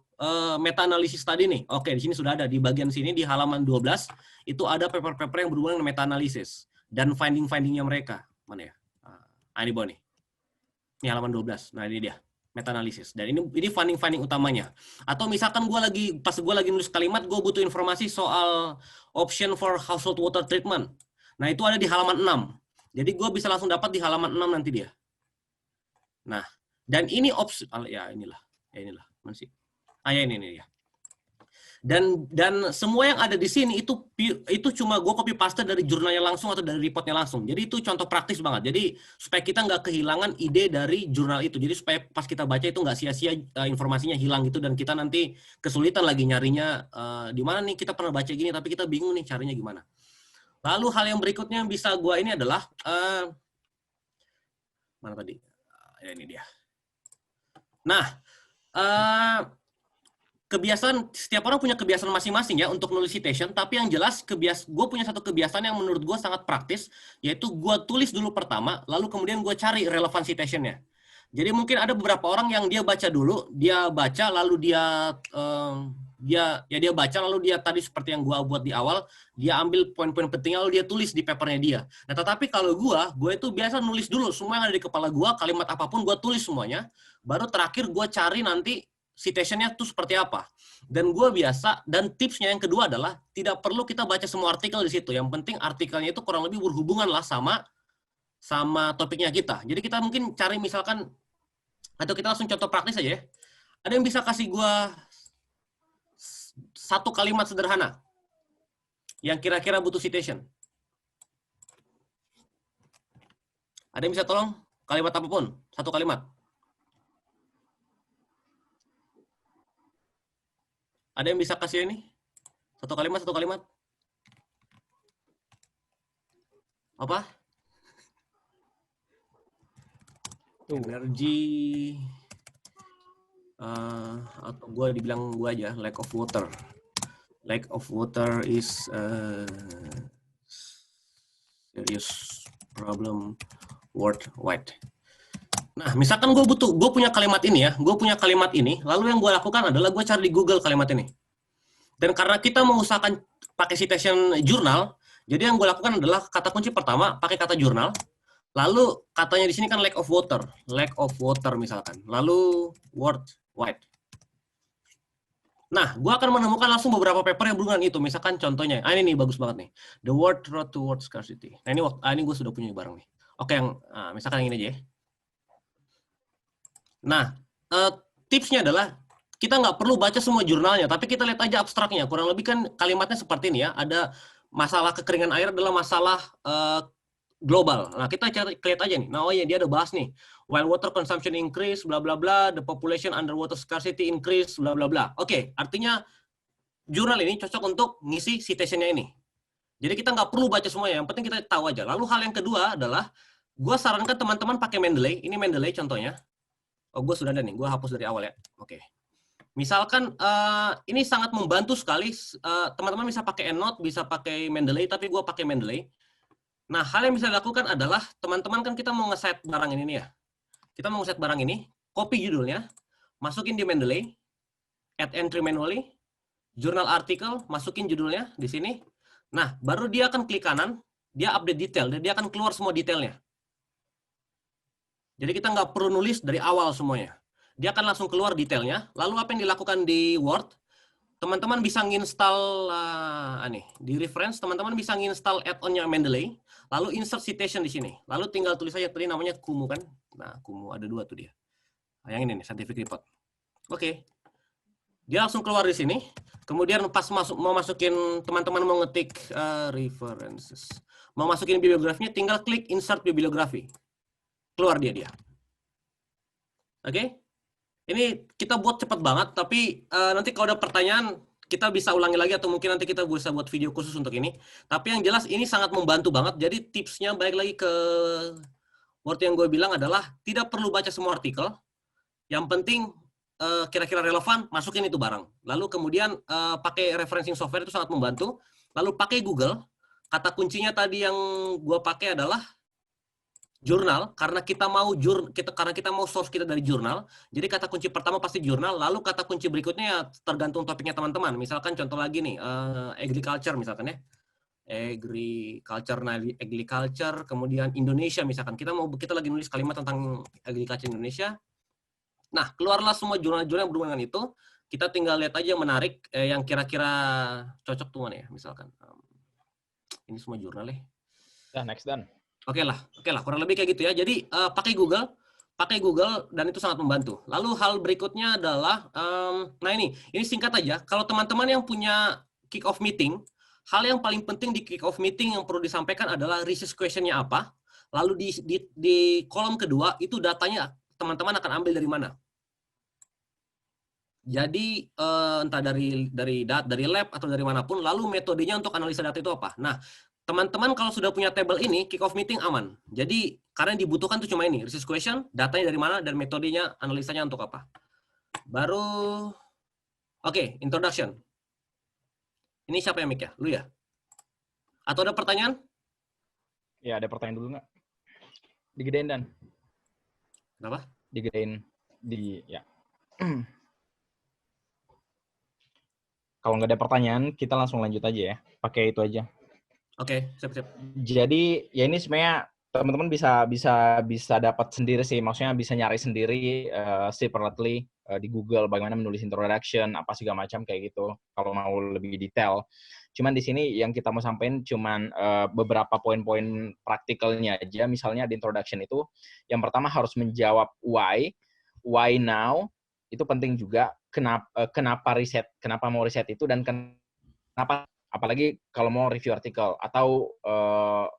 S1: meta-analisis tadi nih. Oke, di sini sudah ada. Di bagian sini, di halaman 12, itu ada paper-paper yang berhubungan dengan meta-analisis. Dan finding-findingnya mereka. Mana ya? Ini bawah nih. Ini halaman 12. Nah, ini dia. Meta-analisis. Dan ini finding-finding utamanya. Atau misalkan pas gue lagi nulis kalimat, gue butuh informasi soal option for household water treatment. Nah, itu ada di halaman 6. Jadi gue bisa langsung dapat di halaman 6 nanti dia. Nah, dan ini opsi, ya inilah. Mana sih? Ya ini ya. Dan semua yang ada di sini itu cuma gue copy paste dari jurnalnya langsung atau dari reportnya langsung. Jadi itu contoh praktis banget. Jadi supaya kita nggak kehilangan ide dari jurnal itu. Jadi supaya pas kita baca itu nggak sia-sia informasinya hilang gitu dan kita nanti kesulitan lagi nyarinya di mana nih, kita pernah baca gini tapi kita bingung nih carinya gimana. Lalu hal yang berikutnya yang bisa gue ini adalah mana tadi? Ya ini dia. Nah, kebiasaan, setiap orang punya kebiasaan masing-masing ya untuk nulis citation, tapi yang jelas gue punya satu kebiasaan yang menurut gue sangat praktis, yaitu gue tulis dulu pertama, lalu kemudian gue cari relevan citation-nya. Jadi mungkin ada beberapa orang yang dia baca dulu, dia baca lalu dia baca lalu dia tadi seperti yang gue buat di awal, dia ambil poin-poin penting lalu dia tulis di papernya dia. Nah tetapi kalau gue itu biasa nulis dulu semua yang ada di kepala gue, kalimat apapun gue tulis semuanya, baru terakhir gue cari nanti citation-nya itu seperti apa. Dan tipsnya yang kedua adalah tidak perlu kita baca semua artikel di situ. Yang penting artikelnya itu kurang lebih berhubungan lah sama topiknya kita. Jadi kita mungkin cari misalkan, atau kita langsung contoh praktis aja ya. Ada yang bisa kasih gue satu kalimat sederhana yang kira-kira butuh citation? Ada yang bisa tolong? Kalimat apapun, satu kalimat. Ada yang bisa kasih ini? Satu kalimat. Apa? Energi, atau dibilang gue aja, lack of water. Lack of water is a serious problem worldwide. Nah, misalkan gue punya kalimat ini ya, lalu yang gue lakukan adalah gue cari di Google kalimat ini. Dan karena kita mengusahakan pakai citation jurnal, jadi yang gue lakukan adalah kata kunci pertama pakai kata jurnal, lalu katanya di sini kan lack of water misalkan, lalu worldwide. Nah, gue akan menemukan langsung beberapa paper yang berhubungan itu. Misalkan contohnya, ini nih bagus banget nih, The World Road to Water Scarcity. Nah ini gue sudah punya bareng nih. Oke, misalkan yang ini aja ya. Nah, tipsnya adalah kita nggak perlu baca semua jurnalnya, tapi kita lihat aja abstraknya. Kurang lebih kan kalimatnya seperti ini ya. Ada masalah kekeringan air adalah masalah global. Nah, kita lihat aja nih. Nah, oh iya, dia ada bahas nih. While water consumption increase, bla bla bla, the population under water scarcity increase, bla bla bla. Oke, artinya jurnal ini cocok untuk ngisi citation-nya ini. Jadi kita nggak perlu baca semuanya, yang penting kita tahu aja. Lalu hal yang kedua adalah, gue sarankan teman-teman pakai Mendeley. Ini Mendeley contohnya. Oh, gue sudah ada nih, gue hapus dari awal ya. Oke. Misalkan ini sangat membantu sekali. Teman-teman bisa pakai EndNote, bisa pakai Mendeley, tapi gue pakai Mendeley. Nah, hal yang bisa dilakukan adalah, teman-teman kan kita mau nge-set barang ini nih ya. Kita mau nge-set barang ini, copy judulnya, masukin di Mendeley, add entry manually, jurnal article, masukin judulnya di sini. Nah, baru dia akan klik kanan, dia update detail, dan dia akan keluar semua detailnya. Jadi kita nggak perlu nulis dari awal semuanya. Dia akan langsung keluar detailnya. Lalu apa yang dilakukan di Word? Teman-teman bisa nginstal di reference, teman-teman bisa nginstal add-on-nya Mendeley, lalu insert citation di sini. Lalu tinggal tulis aja, tadi namanya Kumu kan? Nah, Kumu ada 2 tuh dia. Nah, yang ini nih, scientific report. Oke. Dia langsung keluar di sini. Kemudian pas mau masukin, teman-teman mau ngetik references. Mau masukin bibliografinya, tinggal klik insert bibliografi. Keluar dia. Oke? Ini kita buat cepat banget, tapi nanti kalau ada pertanyaan, kita bisa ulangi lagi atau mungkin nanti kita bisa buat video khusus untuk ini. Tapi yang jelas ini sangat membantu banget. Jadi tipsnya balik lagi ke word yang gue bilang adalah tidak perlu baca semua artikel. Yang penting kira-kira relevan, masukin itu barang. Lalu kemudian pakai referencing software itu sangat membantu. Lalu pakai Google. Kata kuncinya tadi yang gue pakai adalah jurnal, karena kita mau source kita dari jurnal. Jadi kata kunci pertama pasti jurnal, lalu kata kunci berikutnya ya tergantung topiknya teman-teman. Misalkan contoh lagi nih, agriculture misalkan ya. Agriculture, kemudian Indonesia misalkan. Kita lagi nulis kalimat tentang agriculture Indonesia. Nah, keluarlah semua jurnal-jurnal yang berhubungan dengan itu. Kita tinggal lihat aja yang menarik, yang kira-kira cocok tuh mana ya, misalkan. Ini semua jurnal ya.
S3: Next done.
S1: Oke lah, kurang lebih kayak gitu ya. Jadi pakai Google dan itu sangat membantu. Lalu hal berikutnya adalah, nah ini singkat aja. Kalau teman-teman yang punya kick off meeting, hal yang paling penting di kick off meeting yang perlu disampaikan adalah research question-nya apa. Lalu di kolom kedua itu datanya teman-teman akan ambil dari mana. Jadi entah dari lab atau dari manapun. Lalu metodenya untuk analisa data itu apa. Nah, teman-teman kalau sudah punya table ini, kick-off meeting aman. Jadi, karena yang dibutuhkan tuh cuma ini, research question, datanya dari mana, dan metodenya, analisanya untuk apa. Baru, oke, introduction. Ini siapa yang mic ya? Lu ya? Atau ada pertanyaan?
S3: Ya, ada pertanyaan dulu nggak? Digedein, Dan.
S1: Kenapa?
S3: Digedein, ya. Kalau nggak ada pertanyaan, kita langsung lanjut aja ya. Pakai itu aja.
S1: Oke, siap-siap.
S3: Jadi ya ini sebenarnya teman-teman bisa dapat sendiri sih, maksudnya bisa nyari sendiri separately di Google bagaimana menulis introduction apa segala macam kayak gitu kalau mau lebih detail. Cuman di sini yang kita mau sampaikan cuman beberapa poin-poin praktikalnya aja. Misalnya di introduction itu yang pertama harus menjawab why now, itu penting juga. Kenapa mau riset itu dan kenapa, apalagi kalau mau review artikel atau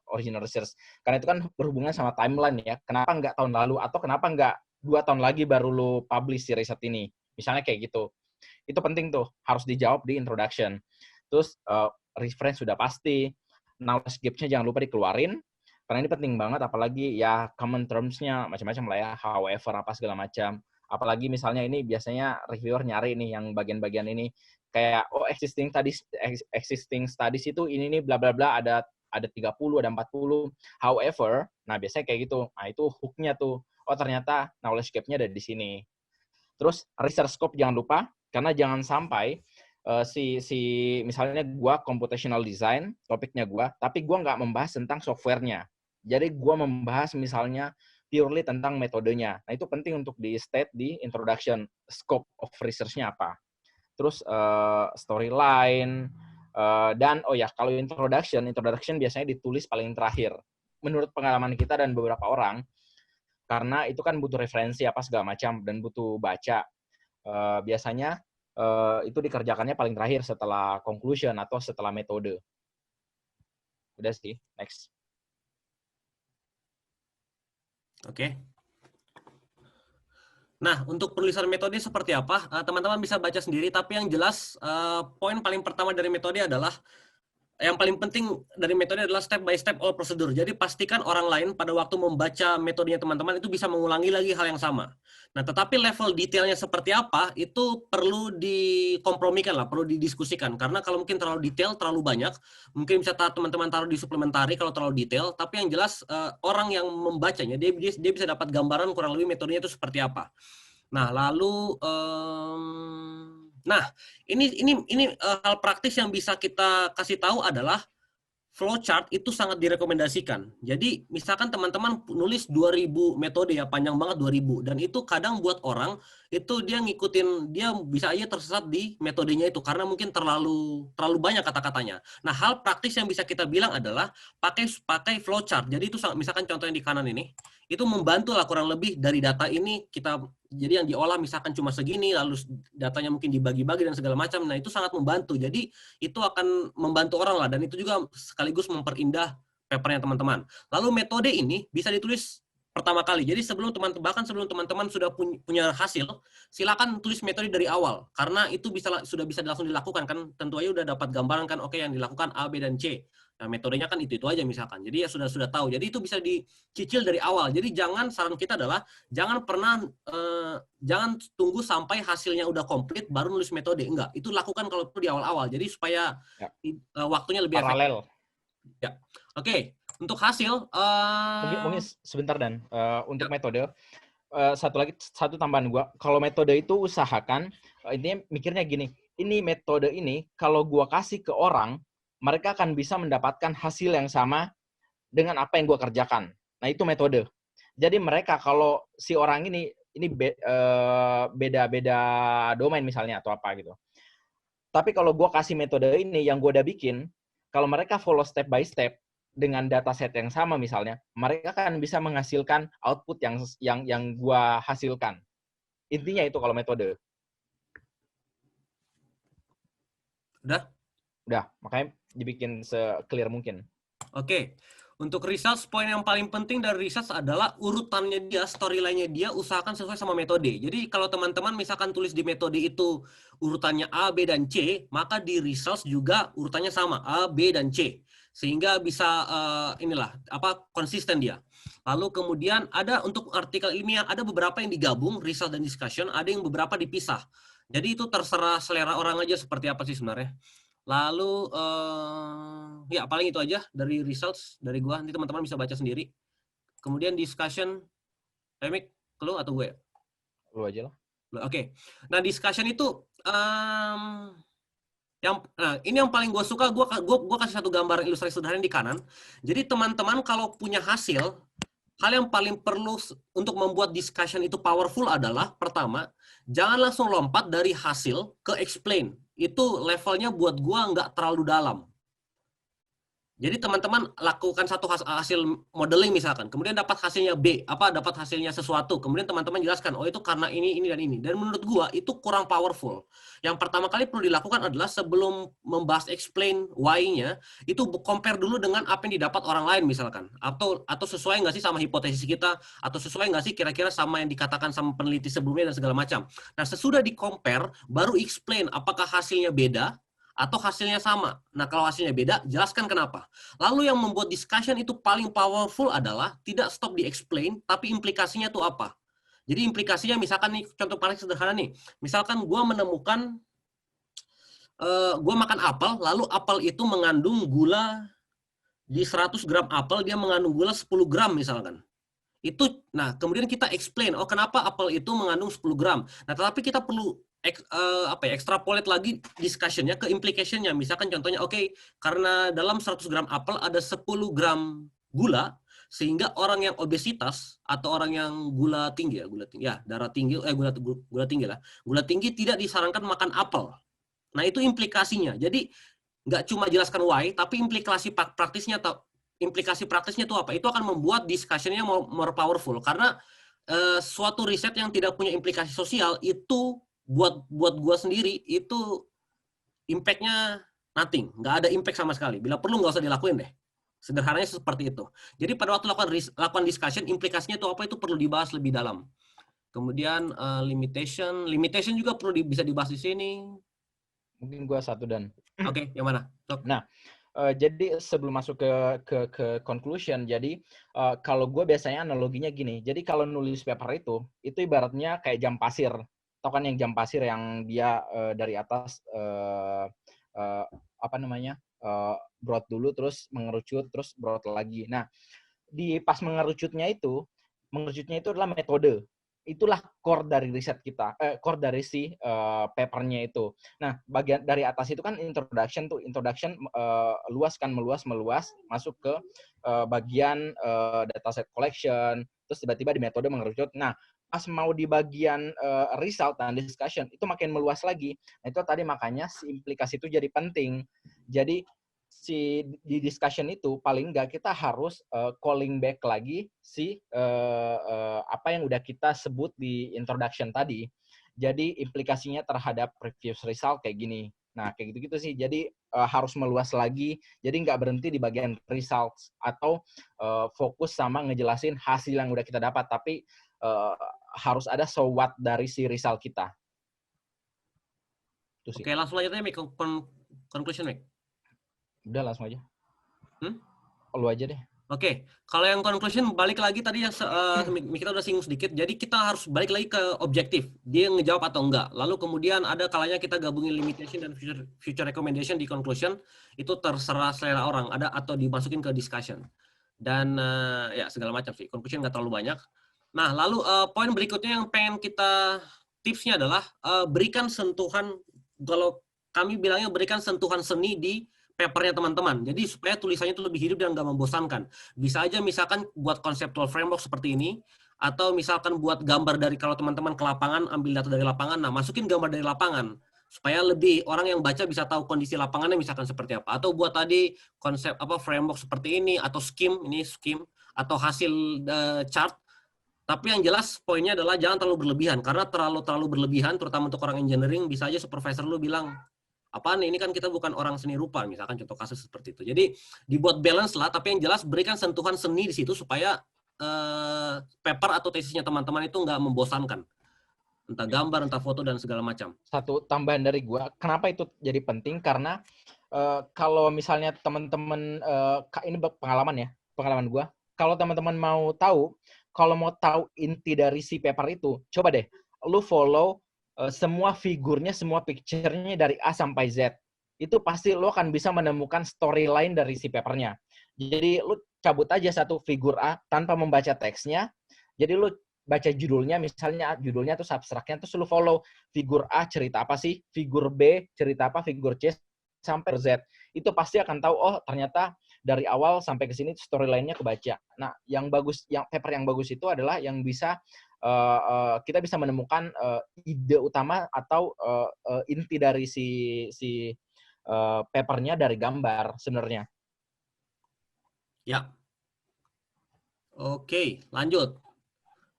S3: original research. Karena itu kan berhubungan sama timeline ya. Kenapa nggak tahun lalu atau kenapa nggak 2 tahun lagi baru lo publish si riset ini. Misalnya kayak gitu. Itu penting tuh, harus dijawab di introduction. Terus reference sudah pasti. Knowledge gap-nya jangan lupa dikeluarin. Karena ini penting banget, apalagi ya common terms-nya macam-macam lah ya. However, apa segala macam. Apalagi misalnya ini biasanya reviewer nyari nih yang bagian-bagian ini. Kayak existing studies itu ini nih bla bla bla ada 30, ada 40. However, nah biasanya kayak gitu. Nah, itu hook-nya tuh. Oh, ternyata knowledge gap-nya ada di sini. Terus research scope jangan lupa, karena jangan sampai misalnya gua computational design, topiknya gua, tapi gua nggak membahas tentang software-nya. Jadi gua membahas misalnya purely tentang metodenya. Nah, itu penting untuk di state di introduction, scope of research-nya apa. Terus storyline, dan kalau introduction biasanya ditulis paling terakhir. Menurut pengalaman kita dan beberapa orang, karena itu kan butuh referensi apa segala macam dan butuh baca. biasanya itu dikerjakannya paling terakhir setelah conclusion atau setelah metode. Udah sih, next.
S1: Oke. Nah, untuk penulisan metode seperti apa, teman-teman bisa baca sendiri, tapi yang jelas poin paling pertama dari metode adalah, yang paling penting dari metode adalah step by step all prosedur. Jadi pastikan orang lain pada waktu membaca metodenya teman-teman itu bisa mengulangi lagi hal yang sama. Nah, tetapi level detailnya seperti apa, itu perlu dikompromikan lah, perlu didiskusikan. Karena kalau mungkin terlalu detail, terlalu banyak, mungkin bisa teman-teman taruh di suplementari kalau terlalu detail, tapi yang jelas orang yang membacanya, dia bisa dapat gambaran kurang lebih metodenya itu seperti apa. Nah, lalu ini hal praktis yang bisa kita kasih tahu adalah flowchart itu sangat direkomendasikan. Jadi misalkan teman-teman nulis 2000 metode ya, panjang banget 2000, dan itu kadang buat orang itu dia ngikutin, dia bisa aja tersesat di metodenya itu karena mungkin terlalu banyak kata-katanya. Nah, hal praktis yang bisa kita bilang adalah pakai flowchart. Jadi itu misalkan contohnya di kanan ini, itu membantu lah kurang lebih dari data ini kita, jadi yang diolah misalkan cuma segini, lalu datanya mungkin dibagi-bagi dan segala macam. Nah, itu sangat membantu. Jadi itu akan membantu orang lah, dan itu juga sekaligus memperindah papernya teman-teman. Lalu metode ini bisa ditulis pertama kali. Jadi sebelum teman-teman sudah punya hasil, silakan tulis metode dari awal, karena itu sudah bisa langsung dilakukan kan. Tentu aja udah dapat gambaran kan, oke yang dilakukan A, B, dan C. Nah, metodenya kan itu aja misalkan. Jadi ya sudah tahu. Jadi itu bisa dicicil dari awal. Jadi saran kita adalah jangan tunggu sampai hasilnya udah komplit baru nulis metode. Enggak, itu lakukan kalau perlu di awal-awal. Jadi supaya waktunya lebih
S3: paralel.
S1: Ya. Oke, untuk hasil
S3: mungkin sebentar Dan, untuk metode satu tambahan gua, kalau metode itu usahakan intinya mikirnya gini, ini metode ini kalau gua kasih ke orang, mereka akan bisa mendapatkan hasil yang sama dengan apa yang gue kerjakan. Nah, itu metode. Jadi mereka kalau si orang ini beda-beda domain misalnya atau apa gitu. Tapi kalau gue kasih metode ini yang gue udah bikin, kalau mereka follow step by step dengan dataset yang sama misalnya, mereka akan bisa menghasilkan output yang gue hasilkan. Intinya itu kalau metode. Udah, makanya dibikin se-clear mungkin.
S1: Oke. Untuk research, poin yang paling penting dari research adalah urutannya dia, storyline-nya dia, usahakan sesuai sama metode. Jadi kalau teman-teman misalkan tulis di metode itu urutannya A, B, dan C, maka di research juga urutannya sama, A, B, dan C. Sehingga bisa konsisten dia. Lalu kemudian ada untuk artikel ilmiah, ada beberapa yang digabung, research dan discussion, ada yang beberapa dipisah. Jadi itu terserah selera orang aja seperti apa sih sebenarnya. Lalu ya paling itu aja dari results dari gua. Nanti teman-teman bisa baca sendiri. Kemudian discussion, Remik, lu atau gue?
S3: Lu aja lah.
S1: Oke. Nah, discussion itu ini yang paling gue suka. Gue kasih satu gambar ilustrasi sederhana di kanan. Jadi teman-teman kalau punya hasil, hal yang paling perlu untuk membuat discussion itu powerful adalah pertama, jangan langsung lompat dari hasil ke explain. Itu levelnya buat gua nggak terlalu dalam. Jadi teman-teman lakukan satu hasil modeling misalkan, kemudian dapat hasilnya B, dapat hasilnya sesuatu, kemudian teman-teman jelaskan, oh itu karena ini, dan ini. Dan menurut gua itu kurang powerful. Yang pertama kali perlu dilakukan adalah sebelum membahas explain why-nya, itu compare dulu dengan apa yang didapat orang lain misalkan. Atau sesuai nggak sih sama hipotesis kita, atau sesuai nggak sih kira-kira sama yang dikatakan sama peneliti sebelumnya dan segala macam. Nah, sesudah di-compare, baru explain apakah hasilnya beda, atau hasilnya sama. Nah, kalau hasilnya beda, jelaskan kenapa. Lalu yang membuat discussion itu paling powerful adalah tidak stop di explain, tapi implikasinya itu apa. Jadi implikasinya misalkan nih, contoh paling sederhana nih. Misalkan gue menemukan, gue makan apel, lalu apel itu mengandung gula, di 100 gram apel, dia mengandung gula 10 gram misalkan. Nah, kemudian kita explain, kenapa apel itu mengandung 10 gram. Nah, tetapi kita perlu extrapolate lagi discussion-nya ke implication-nya. Misalkan contohnya, karena dalam 100 gram apel ada 10 gram gula, sehingga orang yang obesitas atau orang yang gula tinggi darah tinggi, gula tinggi lah. Gula tinggi tidak disarankan makan apel. Nah, itu implikasinya. Jadi nggak cuma jelaskan why, tapi implikasi praktisnya itu apa? Itu akan membuat discussion-nya more powerful. Karena suatu riset yang tidak punya implikasi sosial itu buat gua sendiri itu impact-nya nothing, nggak ada impact sama sekali. Bila perlu nggak usah dilakuin deh. Sederhananya seperti itu. Jadi pada waktu lakukan discussion, implikasinya itu apa itu perlu dibahas lebih dalam. Kemudian limitation juga perlu bisa dibahas di sini.
S3: Mungkin gua satu dan.
S1: Oke, yang mana? Sok.
S3: Nah, jadi sebelum masuk ke conclusion, jadi kalau gue biasanya analoginya gini. Jadi kalau nulis paper itu ibaratnya kayak jam pasir. Tahu kan yang jam pasir yang dia dari atas apa namanya broad dulu, terus mengerucut, terus broad lagi. Nah, di pas mengerucutnya itu adalah metode. Itulah core dari riset kita, core dari si papernya itu. Nah, bagian dari atas itu kan introduction luas masuk ke bagian dataset collection, terus tiba-tiba di metode mengerucut. Nah, pas mau di bagian result dan discussion itu makin meluas lagi. Nah, itu tadi makanya si implikasi itu jadi penting. Jadi di discussion itu paling nggak kita harus calling back lagi si apa yang udah kita sebut di introduction tadi. Jadi implikasinya terhadap previous result kayak gini. Nah, kayak gitu-gitu sih. Jadi harus meluas lagi. Jadi nggak berhenti di bagian results atau fokus sama ngejelasin hasil yang udah kita dapat. Tapi harus ada so what dari si result kita. Itu sih.
S1: Oke, langsung aja nih, conclusion, Mik.
S3: Udah langsung aja. Lu aja deh.
S1: Oke, kalau yang conclusion balik lagi tadi yang kita udah singgung sedikit. Jadi kita harus balik lagi ke objektif. Dia ngejawab atau enggak. Lalu kemudian ada kalanya kita gabungin limitation dan future recommendation di conclusion. Itu terserah selera orang. Ada atau dimasukin ke discussion. Dan ya segala macam sih. Conclusion nggak terlalu banyak. Nah, lalu poin berikutnya yang pengen kita tipsnya adalah berikan sentuhan. Kalau kami bilangnya berikan sentuhan seni di papernya teman-teman. Jadi supaya tulisannya itu lebih hidup dan nggak membosankan. Bisa aja misalkan buat conceptual framework seperti ini, atau misalkan buat gambar dari kalau teman-teman ke lapangan, ambil data dari lapangan, nah masukin gambar dari lapangan. Supaya lebih orang yang baca bisa tahu kondisi lapangannya misalkan seperti apa. Atau buat tadi konsep framework seperti ini, atau scheme, atau hasil chart. Tapi yang jelas poinnya adalah jangan terlalu berlebihan. Karena terlalu berlebihan, terutama untuk orang engineering, bisa aja supervisor lu bilang, apaan ini kan kita bukan orang seni rupa, misalkan contoh kasus seperti itu. Jadi dibuat balance lah, tapi yang jelas berikan sentuhan seni di situ supaya paper atau tesisnya teman-teman itu nggak membosankan. Entah gambar, entah foto, dan segala macam.
S3: Satu tambahan dari gua, kenapa itu jadi penting? Karena kalau misalnya teman-teman, ini pengalaman gua, kalau teman-teman mau tahu inti dari si paper itu, coba deh, lu follow semua figurnya, semua picture-nya dari A sampai Z. Itu pasti lo akan bisa menemukan storyline dari si papernya. Jadi lo cabut aja satu figur A tanpa membaca teksnya. Jadi lo baca judulnya, misalnya judulnya tuh abstraknya, terus lo follow figur A cerita apa sih, figur B cerita apa, figur C sampai Z. Itu pasti akan tahu, oh ternyata dari awal sampai ke sini storyline-nya kebaca. Nah, yang paper yang bagus itu adalah yang bisa kita bisa menemukan ide utama atau inti dari si papernya dari gambar sebenarnya.
S1: Ya. Oke, lanjut.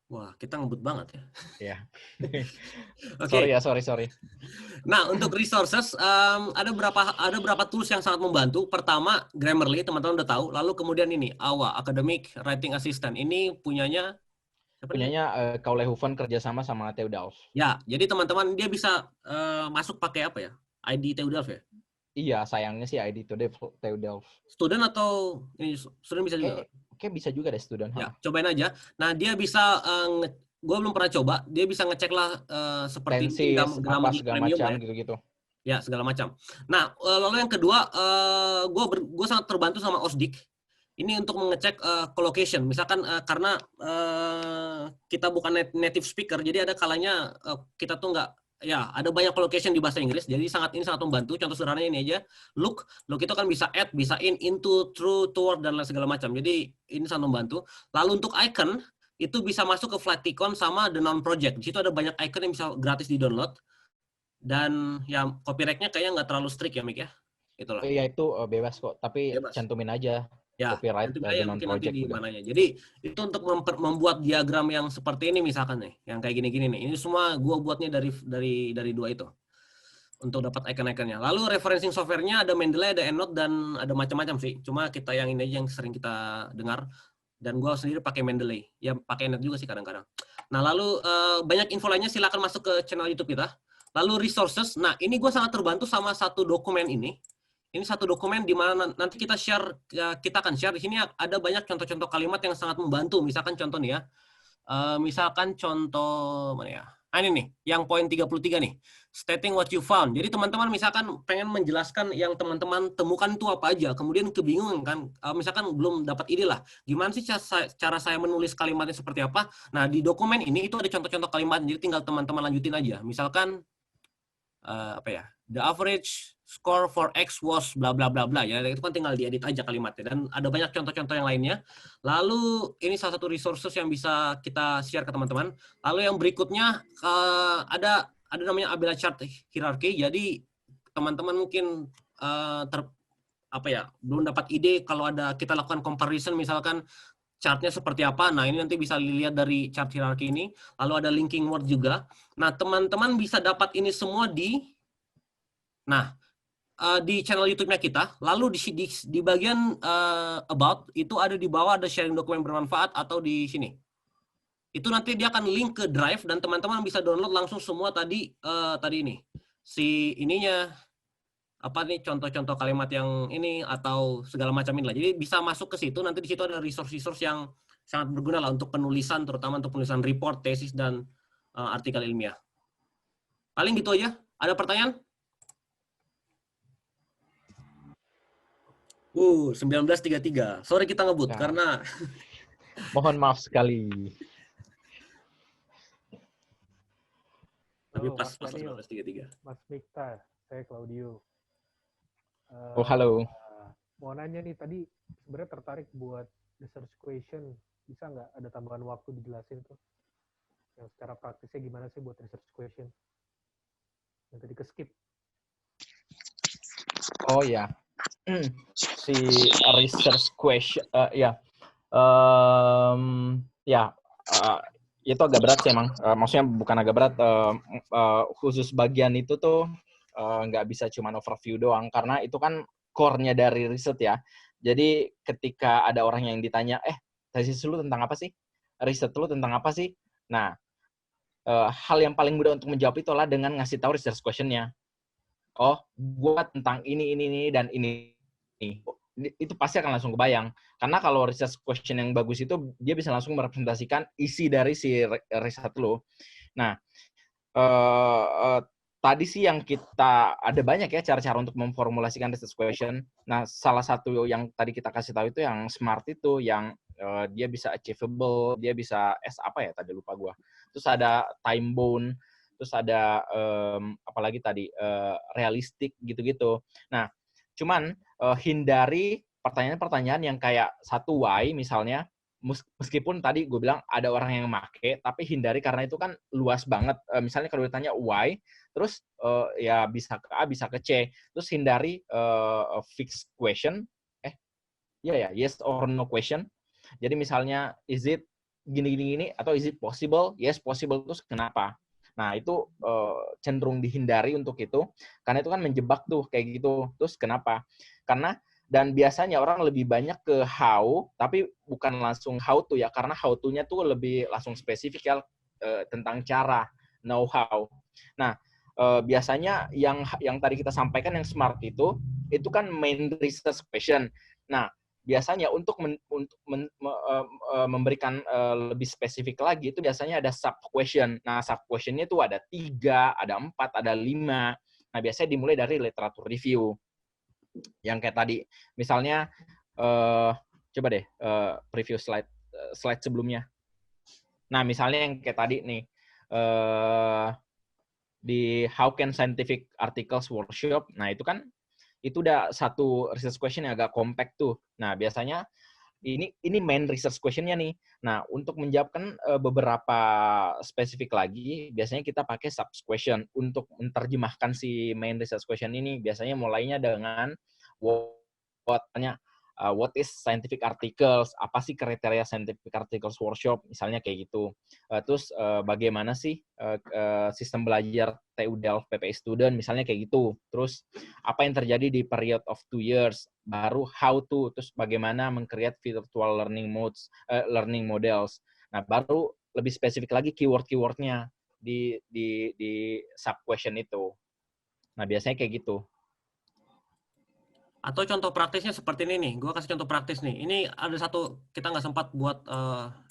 S1: Wah, kita ngebut banget ya.
S3: Ya.
S1: Oke.
S3: Sorry.
S1: Nah, untuk resources ada berapa tools yang sangat membantu. Pertama, Grammarly, teman-teman udah tahu. Lalu kemudian ini, AWA, Academic Writing Assistant. Ini punyanya
S3: Kaulehoven kerjasama sama TU Delft.
S1: Ya, jadi teman-teman dia bisa masuk pakai apa ya? ID TU Delft ya?
S3: Iya, sayangnya sih ID TU Delft.
S1: Student atau ini student bisa juga?
S3: Kayak bisa juga deh student.
S1: Ya, cobain aja. Nah, dia bisa gue belum pernah coba, dia bisa ngecek lah seperti
S3: Tensis, segala macam
S1: ya.
S3: gitu-gitu.
S1: Ya, segala macam. Nah, lalu yang kedua, gue sangat terbantu sama OSDIC. Ini untuk mengecek collocation. Misalkan karena kita bukan native speaker, jadi ada kalanya kita tuh nggak, ya ada banyak collocation di bahasa Inggris, jadi ini sangat membantu. Contoh sederhananya ini aja, look itu kan bisa add, bisa into, through, toward, dan lain segala macam. Jadi ini sangat membantu. Lalu untuk icon, itu bisa masuk ke Flaticon sama The Noun Project. Di situ ada banyak icon yang bisa gratis di-download. Dan ya copyright-nya kayaknya nggak terlalu strict ya, Mik ya? Itulah.
S3: Iya, itu bebas kok, tapi
S1: Bebas.
S3: cantumin aja
S1: Ya,
S3: copyright
S1: nanti aja
S3: dengan
S1: mungkin nanti
S3: project
S1: di
S3: gitu.
S1: mananya. Jadi itu untuk membuat diagram yang seperti ini misalkan nih, yang kayak gini-gini nih. Ini semua gua buatnya dari dua itu untuk dapat icon-iconnya. Lalu referencing software-nya ada Mendeley, ada EndNote dan ada macam-macam sih. Cuma kita yang ini aja yang sering kita dengar. Dan gua sendiri pakai Mendeley. Ya pakai EndNote juga sih kadang-kadang. Nah lalu banyak info lainnya silakan masuk ke channel YouTube kita. Lalu resources. Nah ini gua sangat terbantu sama satu dokumen ini. Ini satu dokumen di mana nanti kita share, kita akan share di sini ada banyak contoh-contoh kalimat yang sangat membantu. Misalkan contoh nih ya, misalkan contoh mana ya? Nah, ini nih, yang poin 33 nih, stating what you found. Jadi teman-teman misalkan pengen menjelaskan yang teman-teman temukan itu apa aja, kemudian kebingungan kan, misalkan belum dapat ide lah, gimana sih cara saya menulis kalimatnya seperti apa? Nah di dokumen ini itu ada contoh-contoh kalimat, jadi tinggal teman-teman lanjutin aja. Misalkan apa ya, the average score for X was bla bla bla bla ya, itu kan tinggal diedit aja kalimatnya dan ada banyak contoh-contoh yang lainnya. Lalu ini salah satu resources yang bisa kita share ke teman-teman. Lalu yang berikutnya ada namanya Abela chart hierarchy. Jadi teman-teman mungkin apa ya, belum dapat ide kalau ada kita lakukan comparison misalkan chartnya seperti apa. Nah, ini nanti bisa dilihat dari chart hierarki ini. Lalu ada linking word juga. Nah, teman-teman bisa dapat ini semua di channel YouTube-nya kita. Lalu di bagian about, itu ada di bawah ada sharing dokumen bermanfaat atau di sini. Itu nanti dia akan link ke Drive dan teman-teman bisa download langsung semua tadi ini. Si ininya, apa nih contoh-contoh kalimat yang ini atau segala macam inilah. Jadi bisa masuk ke situ, nanti di situ ada resource-resource yang sangat berguna lah untuk penulisan, terutama untuk penulisan report, tesis, dan artikel ilmiah. Paling gitu aja. Ada pertanyaan? 19.33. Sorry kita ngebut
S3: Ya.
S1: karena
S3: Mohon maaf sekali.
S1: tapi
S6: Halo,
S1: pas
S6: Mas Daniel,
S1: 19.33.
S6: Mas Mikta, saya Claudio.
S3: Oh, halo.
S6: Mau nanya nih, tadi sebenarnya tertarik buat research question. Bisa nggak ada tambahan waktu dijelasin tuh? Yang secara praktisnya gimana sih buat research question? Yang tadi ke-skip.
S3: Oh ya. Si research question ya. Itu agak berat sih emang. Maksudnya bukan agak berat, khusus bagian itu tuh nggak bisa cuma overview doang, karena itu kan core-nya dari riset ya. Jadi ketika ada orang yang ditanya, tesis lu tentang apa sih? Riset lu tentang apa sih? Nah, hal yang paling mudah untuk menjawab itu adalah dengan ngasih tahu research question-nya. Oh, gua tentang ini, dan ini. Itu pasti akan langsung kebayang. Karena kalau research question yang bagus itu, dia bisa langsung merepresentasikan isi dari si riset lo. Nah, tadi sih yang kita, ada banyak ya cara-cara untuk memformulasikan research question. Nah, salah satu yang tadi kita kasih tahu itu yang SMART itu, yang dia bisa achievable, dia bisa apa ya, tadi lupa gua. Terus ada time bound, terus ada apalagi tadi, realistik, gitu-gitu. Nah, cuman hindari pertanyaan-pertanyaan yang kayak satu why misalnya, meskipun tadi gue bilang ada orang yang make, tapi hindari karena itu kan luas banget. Misalnya kalau ditanya why, terus ya bisa ke A, bisa ke C. Terus hindari fixed question, yes or no question. Jadi misalnya, is it gini, atau is it possible? Yes, possible. Terus kenapa? Nah, itu cenderung dihindari untuk itu, karena itu kan menjebak tuh, kayak gitu. Terus kenapa? Karena, dan biasanya orang lebih banyak ke how, tapi bukan langsung how to ya, karena how to-nya tuh lebih langsung spesifik ya, tentang cara, know how. Nah, biasanya yang tadi kita sampaikan, yang SMART itu kan main research question. Nah, biasanya untuk memberikan lebih spesifik lagi, itu biasanya ada sub question. Nah, sub questionnya itu ada 3, ada 4, ada 5. Nah, biasanya dimulai dari literatur review. Yang kayak tadi, misalnya, coba deh preview slide sebelumnya. Nah, misalnya yang kayak tadi nih, di How Can Scientific Articles Workshop, nah itu kan, itu udah satu research question yang agak compact tuh. Nah, biasanya ini main research question-nya nih. Nah, untuk menjawabkan beberapa spesifik lagi, biasanya kita pakai sub question untuk menerjemahkan si main research question ini. Biasanya mulainya dengan what, what is scientific articles, apa sih kriteria scientific articles workshop, misalnya kayak gitu. Terus bagaimana sih sistem belajar TU Delft PPI student, misalnya kayak gitu. Terus apa yang terjadi di period of 2 years, baru how to, terus bagaimana meng-create virtual learning modes, learning models. Nah, baru lebih spesifik lagi keyword-keywordnya di sub question itu. Nah, biasanya kayak gitu.
S1: Atau contoh praktisnya seperti ini nih, gue kasih contoh praktis nih. Ini ada satu, kita nggak sempat buat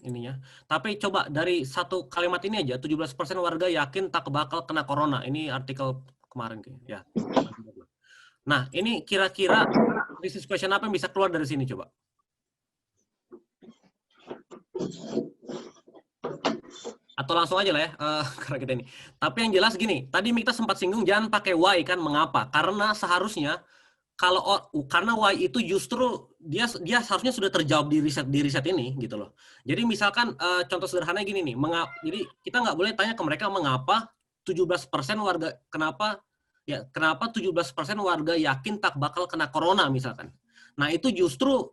S1: ininya. Tapi coba dari satu kalimat ini aja, 17% warga yakin tak bakal kena corona. Ini artikel kemarin kayaknya. Ya. Nah, ini kira-kira krisis question apa yang bisa keluar dari sini coba? Atau langsung aja lah ya, karena kita ini. Tapi yang jelas gini, tadi Mikta sempat singgung jangan pakai why kan, mengapa? Karena seharusnya karena why itu justru dia seharusnya sudah terjawab di riset ini gitu loh. Jadi misalkan contoh sederhana gini nih, jadi kita nggak boleh tanya ke mereka mengapa 17% warga kenapa 17% warga yakin tak bakal kena corona misalkan. Nah, itu justru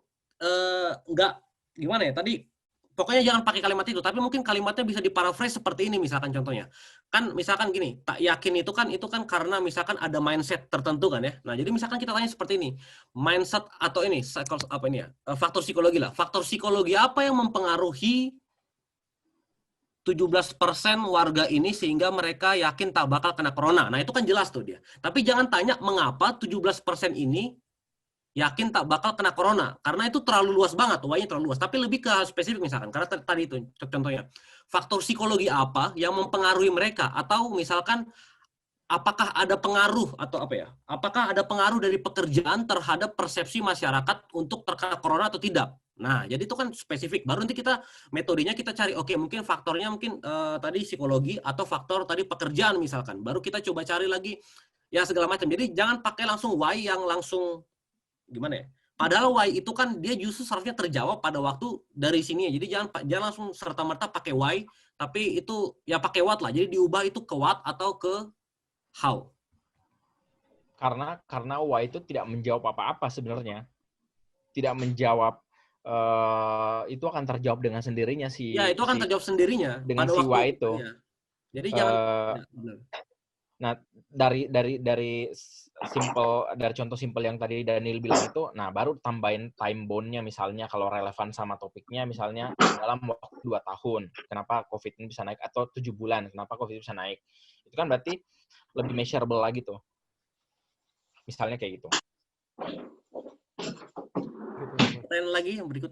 S1: nggak gimana ya tadi. Pokoknya jangan pakai kalimat itu, tapi mungkin kalimatnya bisa diparaphrase seperti ini misalkan contohnya. Kan misalkan gini, tak yakin itu kan karena misalkan ada mindset tertentu kan ya. Nah, jadi misalkan kita tanya seperti ini. Mindset atau ini apa ini ya? Faktor psikologi lah. Faktor psikologi apa yang mempengaruhi 17% warga ini sehingga mereka yakin tak bakal kena corona. Nah, itu kan jelas tuh dia. Tapi jangan tanya mengapa 17% ini yakin tak bakal kena corona, karena itu terlalu luas banget, why-nya terlalu luas. Tapi lebih ke spesifik misalkan, karena tadi itu contohnya, faktor psikologi apa yang mempengaruhi mereka, atau misalkan apakah ada pengaruh atau apa ya? Apakah ada pengaruh dari pekerjaan terhadap persepsi masyarakat untuk terkena corona atau tidak? Nah, jadi itu kan spesifik. Baru nanti kita metodenya kita cari, oke, mungkin faktornya mungkin tadi psikologi atau faktor tadi pekerjaan misalkan. Baru kita coba cari lagi ya segala macam. Jadi jangan pakai langsung why yang langsung gimana ya? Padahal why itu kan dia justru seharusnya terjawab pada waktu dari sini ya. Jadi jangan langsung serta-merta pakai why, tapi itu ya pakai what lah. Jadi diubah itu ke what atau ke how.
S3: Karena why itu tidak menjawab apa-apa sebenarnya. Tidak menjawab itu akan terjawab dengan sendirinya sih.
S1: Ya, itu akan terjawab sendirinya
S3: dengan
S1: pada
S3: si
S1: waktu
S3: why itu.
S1: Ya. Jadi jangan
S3: Nah, dari contoh simple yang tadi Daniel bilang itu, nah baru tambahin time bound-nya misalnya kalau relevan sama topiknya misalnya dalam waktu 2 tahun, kenapa COVID ini bisa naik, atau 7 bulan, kenapa COVID bisa naik. Itu kan berarti lebih measurable lagi tuh. Misalnya kayak gitu.
S1: pertanyaan lagi yang berikut.